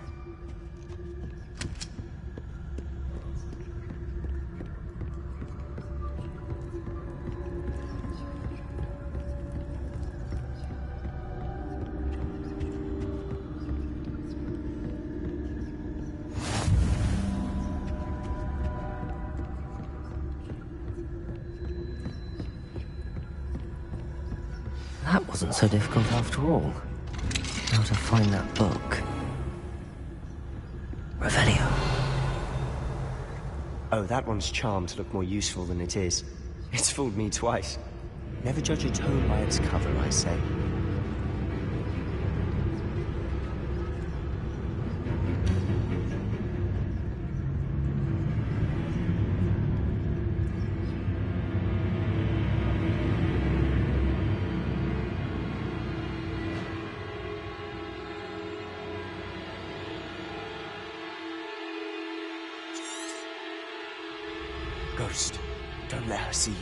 That wasn't so difficult after all. Now to find that book. Revelio. Oh, that one's charmed to look more useful than it is. It's fooled me twice. Never judge a tome by its cover, I say. Ghost, don't let her see you.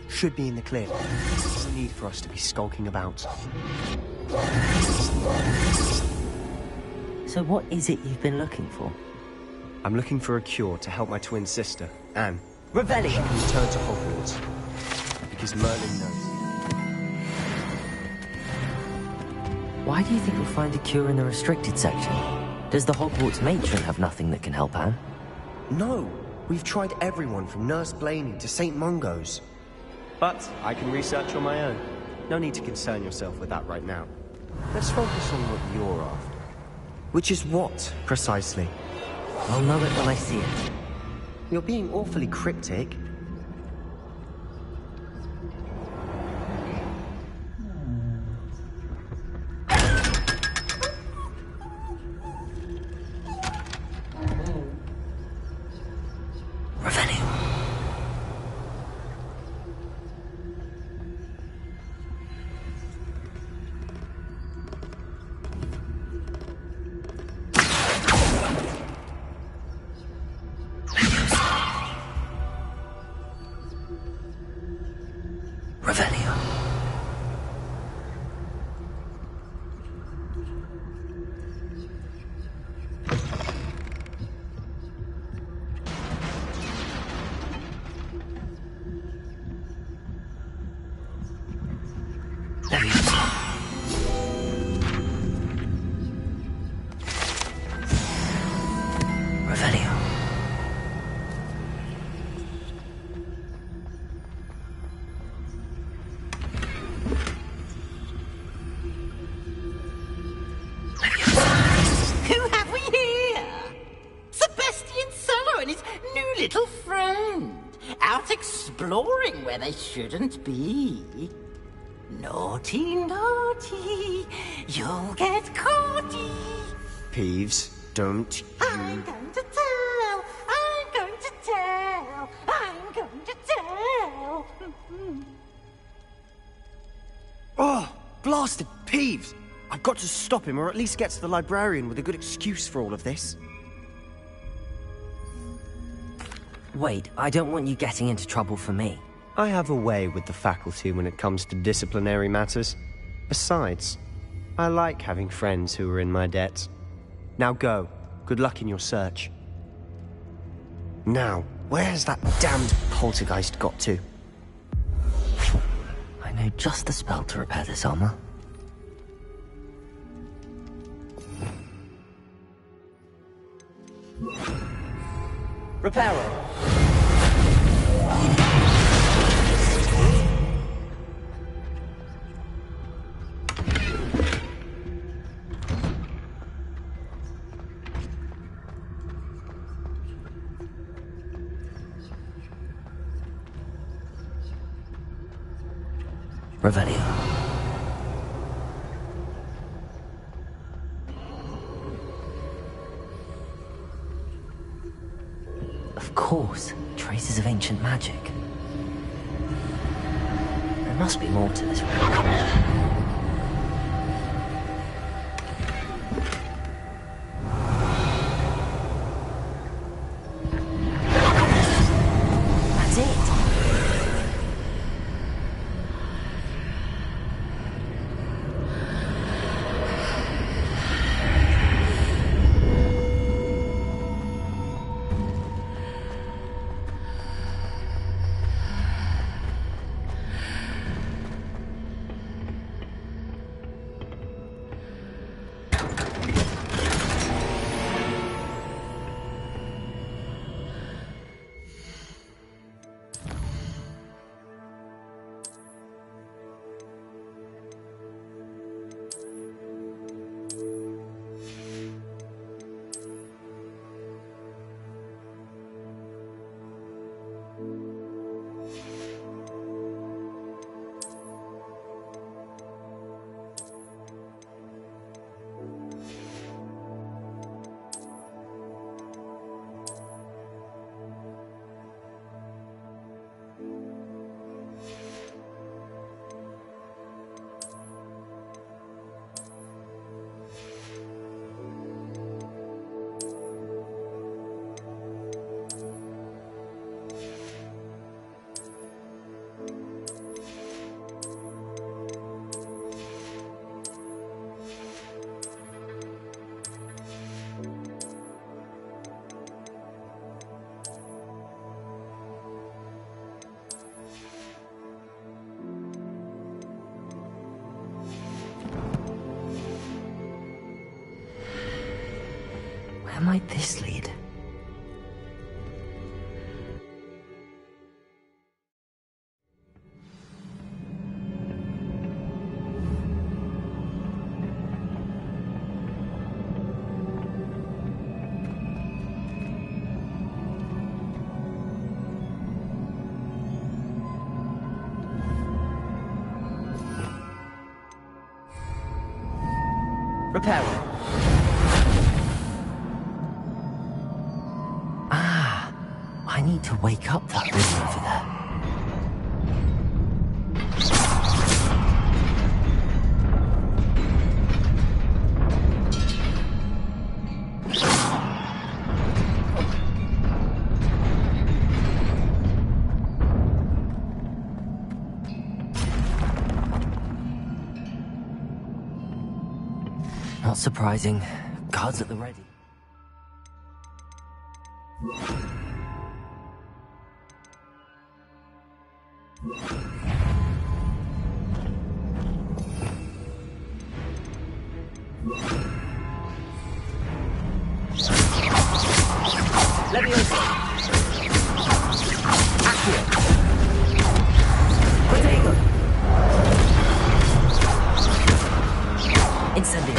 Should be in the clear. There's no need for us to be skulking about. So what is it you've been looking for? I'm looking for a cure to help my twin sister, Anne. Revelio! She can return to Hogwarts. Because Merlin knows. Why do you think we'll find a cure in the restricted section? Does the Hogwarts matron have nothing that can help Anne? No! We've tried everyone from Nurse Blaney to St. Mungo's. But I can research on my own. No need to concern yourself with that right now. Let's focus on what you're after. Which is what, precisely? I'll know it when I see it. You're being awfully cryptic. Exploring where they shouldn't be. Naughty, naughty, you'll get caughty. Peeves, don't you... I'm going to tell, I'm going to tell, I'm going to tell. Oh, blasted Peeves! I've got to stop him, or at least get to the librarian with a good excuse for all of this. Wait, I don't want you getting into trouble for me. I have a way with the faculty when it comes to disciplinary matters. Besides, I like having friends who are in my debt. Now go. Good luck in your search. Now, where's that damned poltergeist got to? I know just the spell to repair this armor. Reparo. Revelio. Of course, traces of ancient magic. There must be more to this relic. Where might this lead? Reparo. I need to wake up that room over there. Not surprising. Guards at the ready. Leviosa. Accio. Protego. Incendio.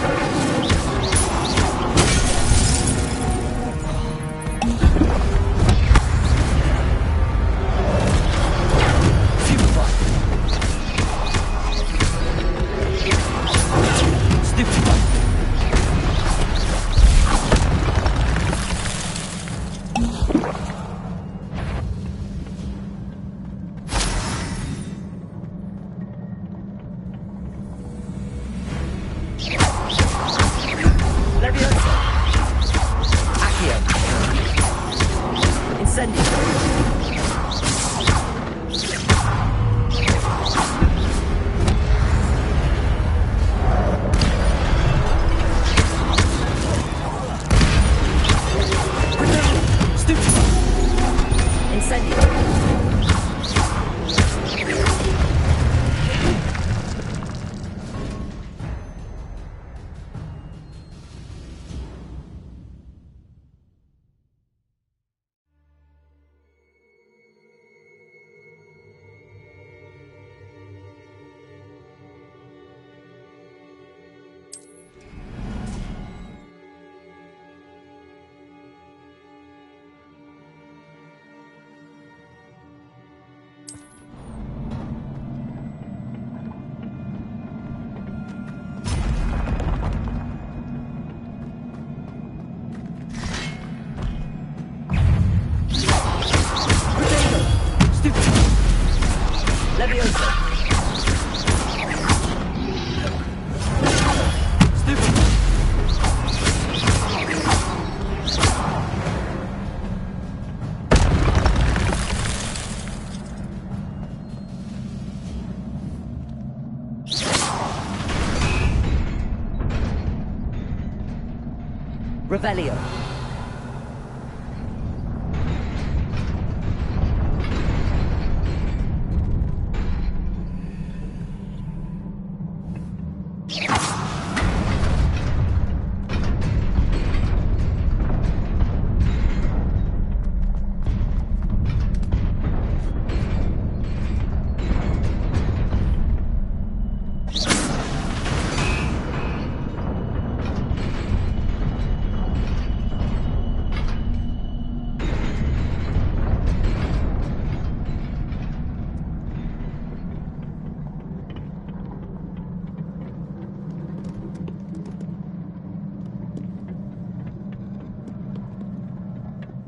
Revelio.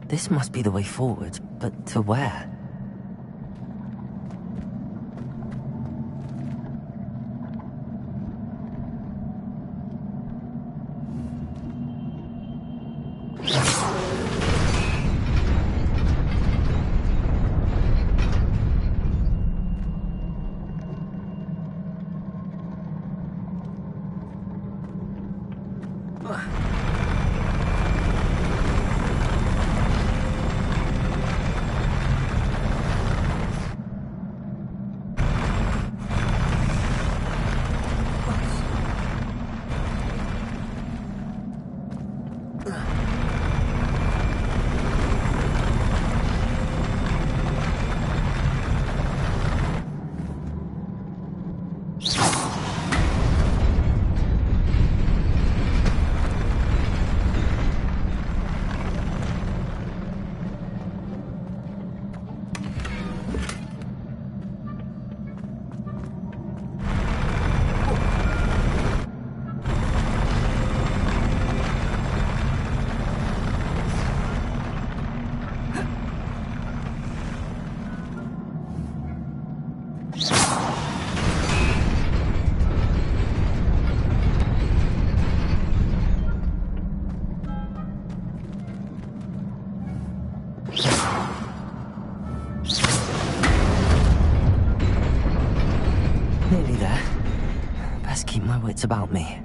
This must be the way forward, but to where? Nearly there. Best keep my wits about me.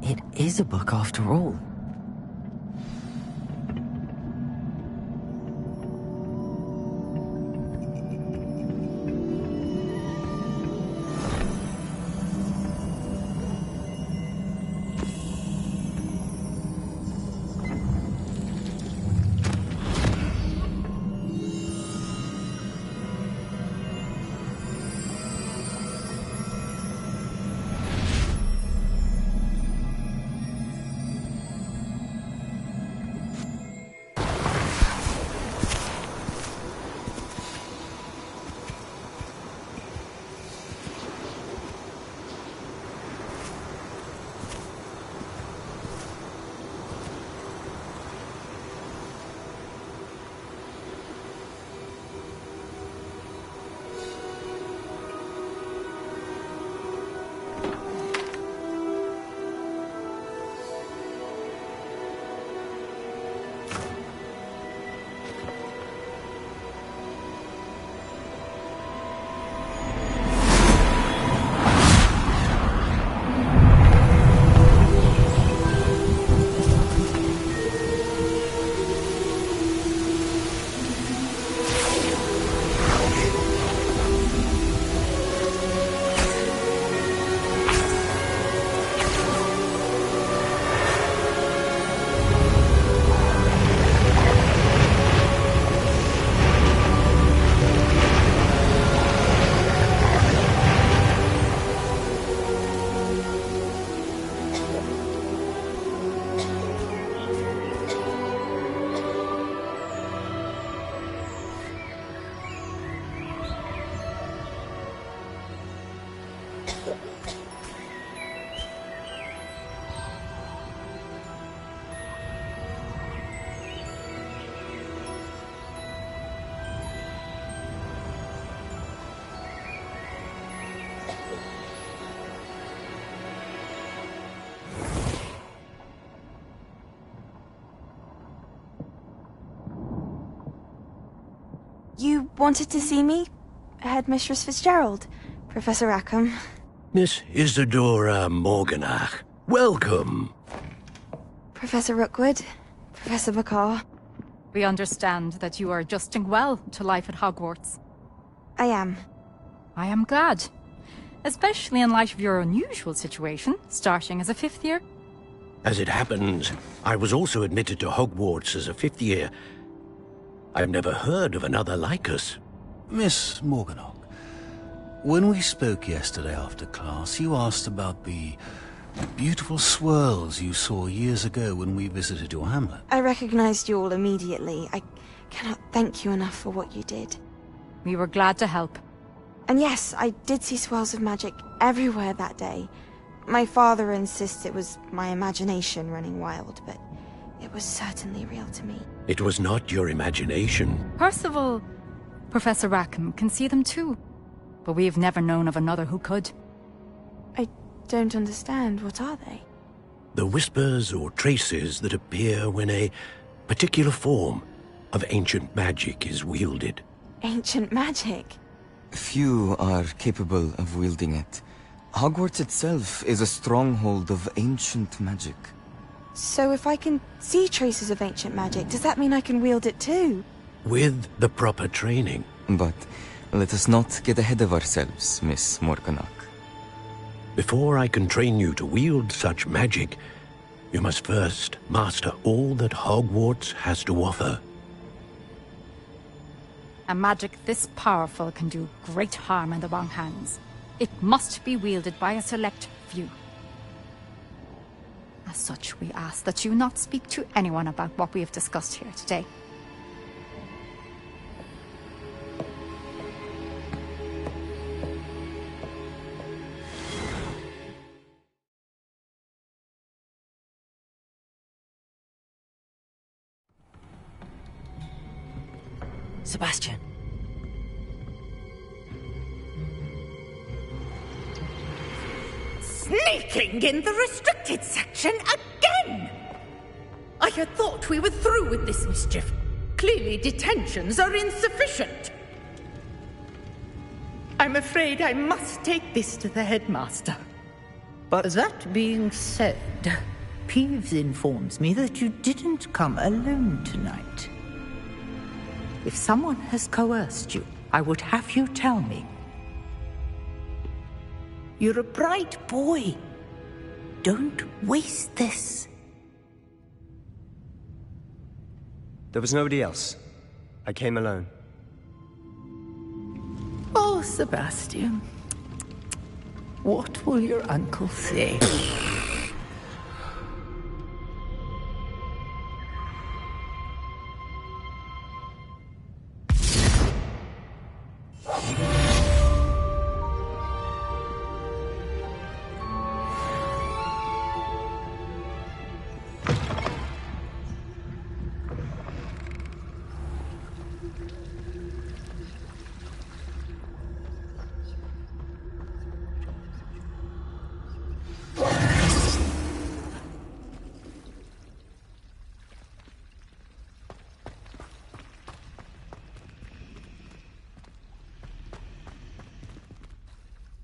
It is a book after all. You wanted to see me? Headmistress Fitzgerald, Professor Rackham. Miss Isadora Morganach, welcome. Professor Rookwood, Professor Bakar. We understand that you are adjusting well to life at Hogwarts. I am. I am glad. Especially in light of your unusual situation, starting as a 5th year. As it happens, I was also admitted to Hogwarts as a 5th year. I've never heard of another like us. Miss Morganach, when we spoke yesterday after class, you asked about the beautiful swirls you saw years ago when we visited your hamlet. I recognized you all immediately. I cannot thank you enough for what you did. We were glad to help. And yes, I did see swirls of magic everywhere that day. My father insists it was my imagination running wild, but it was certainly real to me. It was not your imagination. Percival, Professor Rackham can see them too. But we have never known of another who could. I don't understand. What are they? The whispers or traces that appear when a particular form of ancient magic is wielded. Ancient magic? Few are capable of wielding it. Hogwarts itself is a stronghold of ancient magic. So if I can see traces of ancient magic, does that mean I can wield it too? With the proper training. But let us not get ahead of ourselves, Miss Morganach. Before I can train you to wield such magic, you must first master all that Hogwarts has to offer. A magic this powerful can do great harm in the wrong hands. It must be wielded by a select few. As such, we ask that you not speak to anyone about what we have discussed here today. Sebastian. Sneaking in the restricted section again! I had thought we were through with this mischief. Clearly detentions are insufficient. I'm afraid I must take this to the headmaster. But that being said, Peeves informs me that you didn't come alone tonight. If someone has coerced you, I would have you tell me. You're a bright boy. Don't waste this. There was nobody else. I came alone. Oh, Sebastian. What will your uncle say?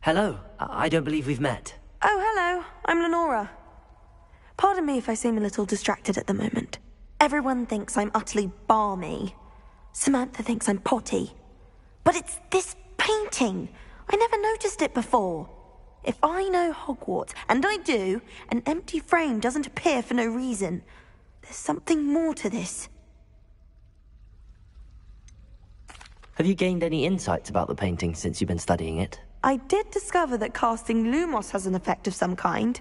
Hello. I don't believe we've met. Oh, hello. I'm Lenora. Pardon me if I seem a little distracted at the moment. Everyone thinks I'm utterly balmy. Samantha thinks I'm potty. But it's this painting. I never noticed it before. If I know Hogwarts, and I do, an empty frame doesn't appear for no reason. There's something more to this. Have you gained any insights about the painting since you've been studying it? I did discover that casting Lumos has an effect of some kind.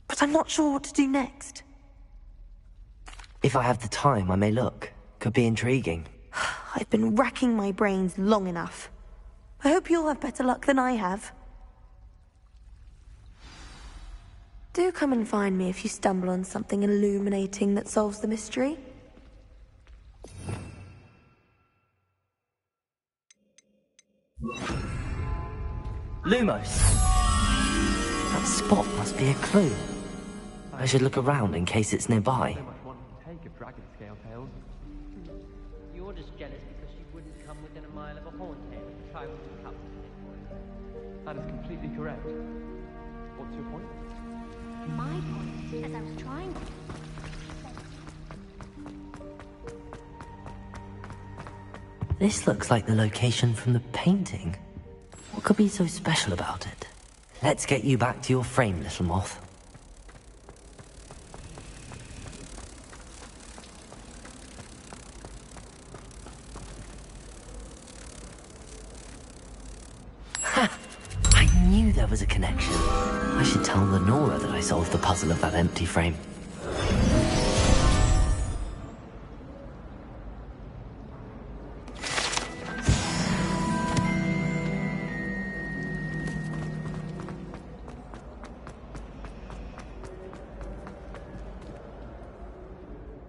But I'm not sure what to do next. If I have the time, I may look. Could be intriguing. I've been racking my brains long enough. I hope you'll have better luck than I have. Do come and find me if you stumble on something illuminating that solves the mystery. Lumos! That spot must be a clue. I should look around in case it's nearby. So much wanting to take of dragon scale tales. You're just jealous because she wouldn't come within a mile of a horn tail and try what you have to say for it. That is completely correct. What's your point? My point, as I was trying to... This looks like the location from the painting. What could be so special about it? Let's get you back to your frame, little moth. Ha! I knew there was a connection. I should tell Lenora that I solved the puzzle of that empty frame.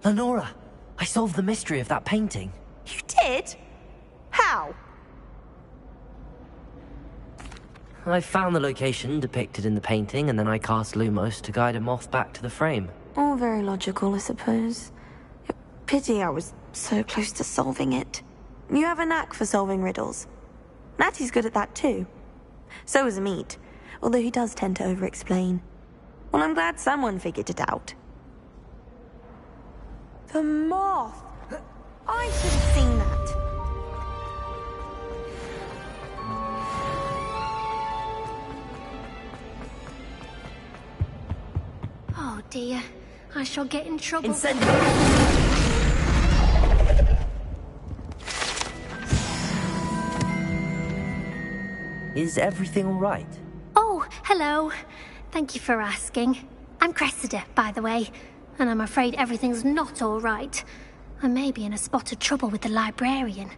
Lenora, I solved the mystery of that painting. You did? How? I found the location depicted in the painting, and then I cast Lumos to guide a moth back to the frame. All very logical, I suppose. Pity I was so close to solving it. You have a knack for solving riddles. Natty's good at that too. So is Amit, although he does tend to over-explain. Well, I'm glad someone figured it out. The moth! I should have seen that. Oh dear, I shall get in trouble. Is everything all right? Oh, hello. Thank you for asking. I'm Cressida, by the way, and I'm afraid everything's not all right. I may be in a spot of trouble with the librarian.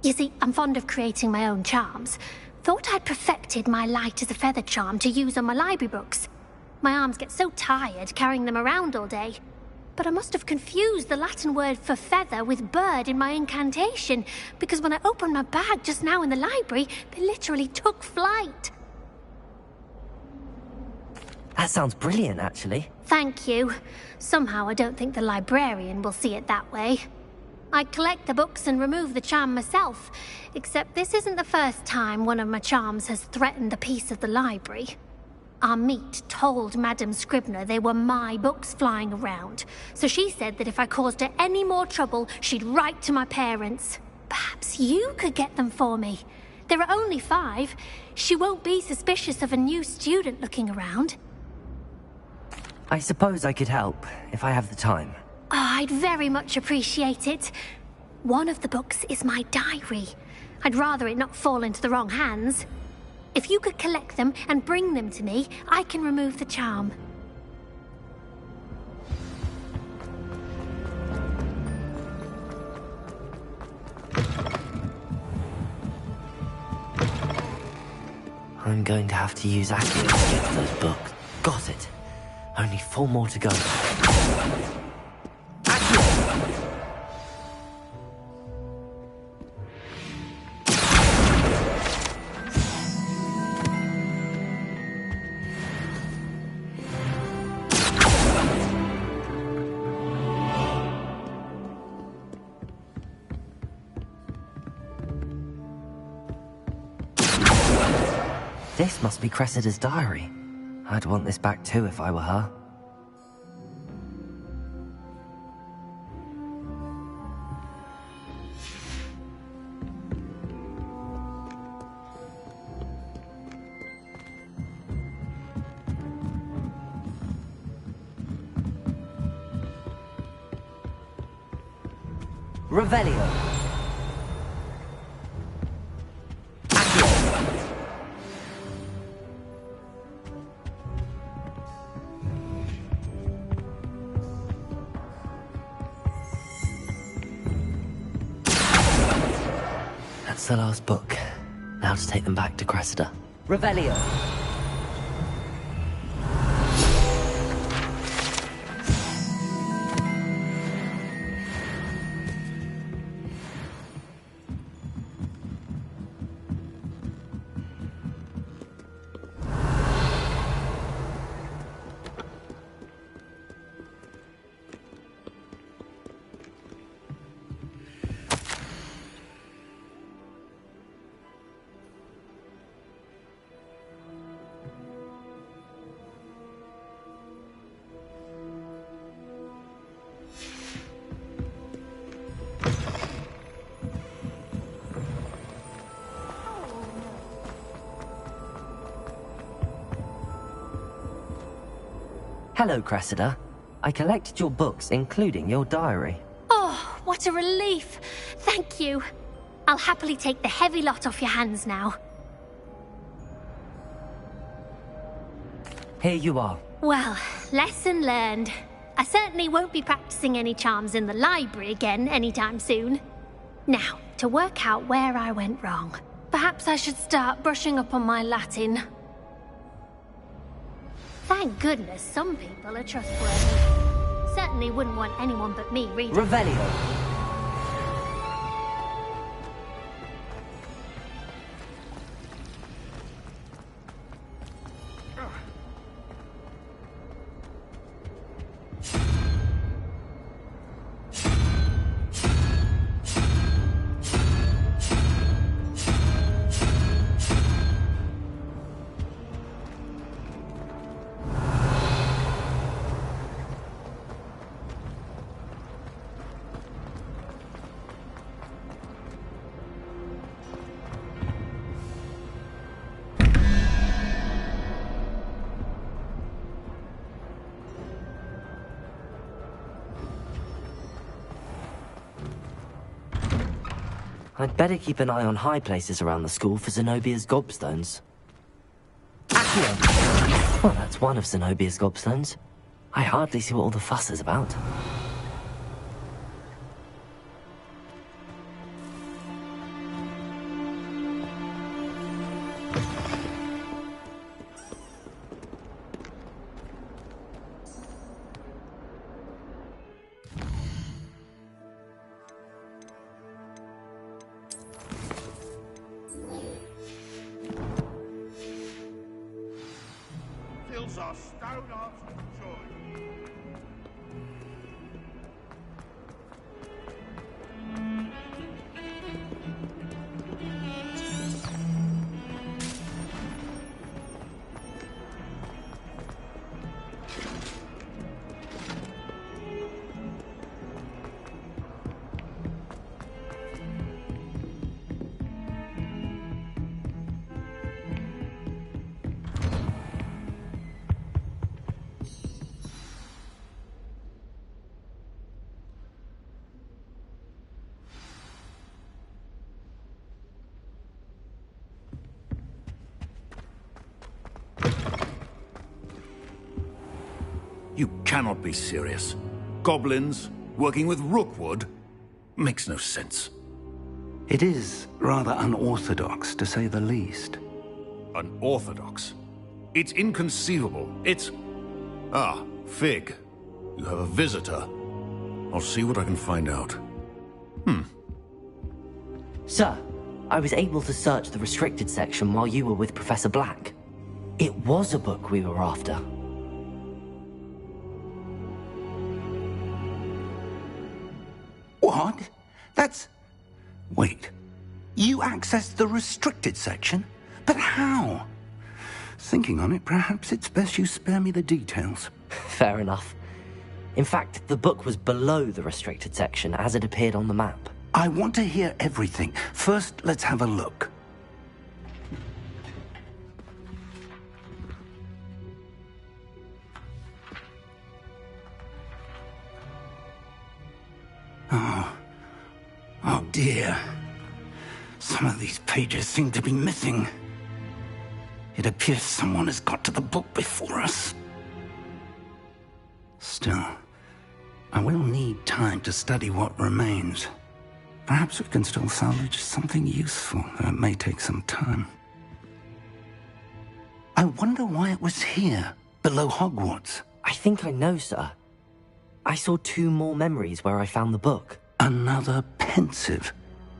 You see, I'm fond of creating my own charms. Thought I'd perfected my light as a feather charm to use on my library books. My arms get so tired carrying them around all day. But I must have confused the Latin word for feather with bird in my incantation, because when I opened my bag just now in the library, they literally took flight. That sounds brilliant, actually. Thank you. Somehow I don't think the librarian will see it that way. I collect the books and remove the charm myself, except this isn't the first time one of my charms has threatened the peace of the library. Amit told Madame Scribner they were my books flying around, so she said that if I caused her any more trouble, she'd write to my parents. Perhaps you could get them for me. There are only 5. She won't be suspicious of a new student looking around. I suppose I could help, if I have the time. Oh, I'd very much appreciate it. One of the books is my diary. I'd rather it not fall into the wrong hands. If you could collect them and bring them to me, I can remove the charm. I'm going to have to use Accio to get those books. Got it. Only 4 more to go. This must be Cressida's diary. I'd want this back too if I were her. Revelio. That's the last book. Now to take them back to Cressida. Revelio. Hello, Cressida. I collected your books, including your diary. Oh, what a relief. Thank you. I'll happily take the heavy lot off your hands now. Here you are. Well, lesson learned. I certainly won't be practicing any charms in the library again anytime soon. Now, to work out where I went wrong. Perhaps I should start brushing up on my Latin. Thank goodness some people are trustworthy. Certainly wouldn't want anyone but me reading. Revelio. I'd better keep an eye on high places around the school for Zenobia's gobstones. Accio! Well, that's one of Zenobia's gobstones. I hardly see what all the fuss is about. Fills our stone hearts with joy. You cannot be serious. Goblins working with Rookwood? Makes no sense. It is rather unorthodox, to say the least. Unorthodox? It's inconceivable. It's... Ah, Fig. You have a visitor. I'll see what I can find out. Sir, I was able to search the restricted section while you were with Professor Black. It was a book we were after. What? That's... Wait. You accessed the restricted section? But how? Thinking on it, perhaps it's best you spare me the details. Fair enough. In fact, the book was below the restricted section as it appeared on the map. I want to hear everything. First, let's have a look. Oh dear. Some of these pages seem to be missing. It appears someone has got to the book before us. Still, I will need time to study what remains. Perhaps we can still salvage something useful, though it may take some time. I wonder why it was here, below Hogwarts. I think I know, sir. I saw 2 more memories where I found the book. Another pensive.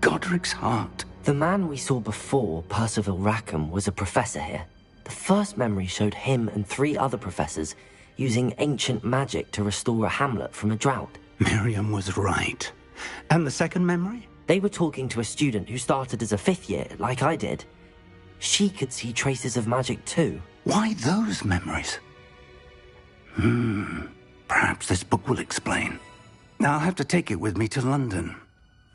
Godric's heart. The man we saw before, Percival Rackham, was a professor here. The first memory showed him and 3 other professors using ancient magic to restore a hamlet from a drought. Miriam was right. And the second memory? They were talking to a student who started as a 5th year, like I did. She could see traces of magic too. Why those memories? Perhaps this book will explain. I'll have to take it with me to London.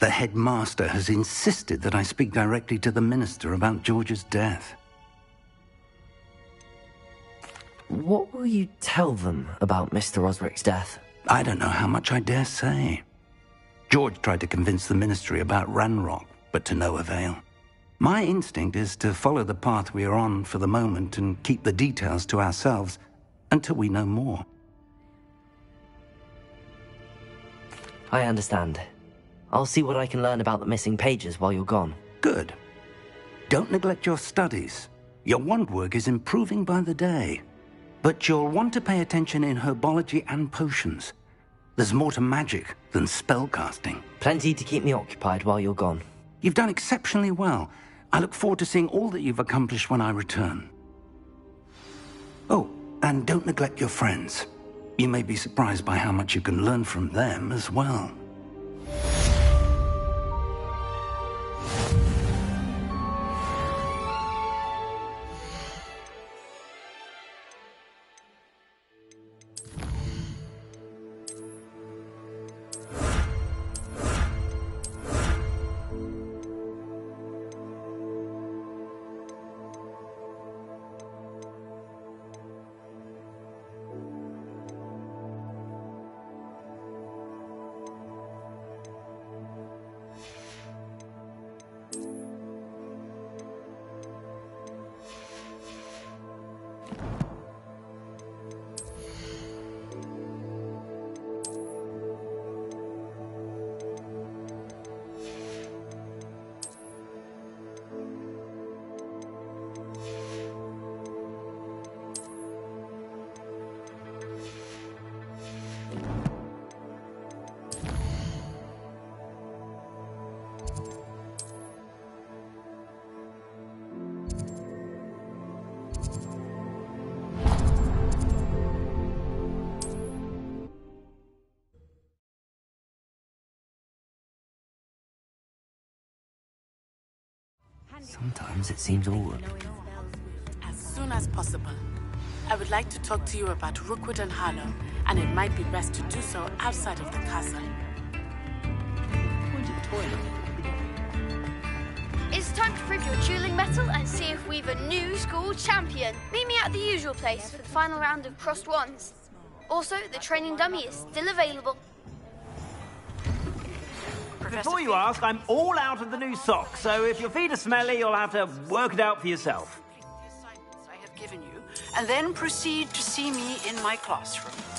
The headmaster has insisted that I speak directly to the minister about George's death. What will you tell them about Mr. Osric's death? I don't know how much I dare say. George tried to convince the Ministry about Ranrock, but to no avail. My instinct is to follow the path we are on for the moment and keep the details to ourselves until we know more. I understand. I'll see what I can learn about the missing pages while you're gone. Good. Don't neglect your studies. Your wand work is improving by the day. But you'll want to pay attention in herbology and potions. There's more to magic than spellcasting. Plenty to keep me occupied while you're gone. You've done exceptionally well. I look forward to seeing all that you've accomplished when I return. Oh, and don't neglect your friends. You may be surprised by how much you can learn from them as well. Sometimes it seems awkward. As soon as possible. I would like to talk to you about Rookwood and Harlow, and it might be best to do so outside of the castle. It's time to prove your dueling mettle and see if we've a new school champion. Meet me at the usual place for the final round of crossed wands. Also, the training dummy is still available. Before you ask, I'm all out of the new socks, so if your feet are smelly, you'll have to work it out for yourself. I have given you, and then proceed to see me in my classroom.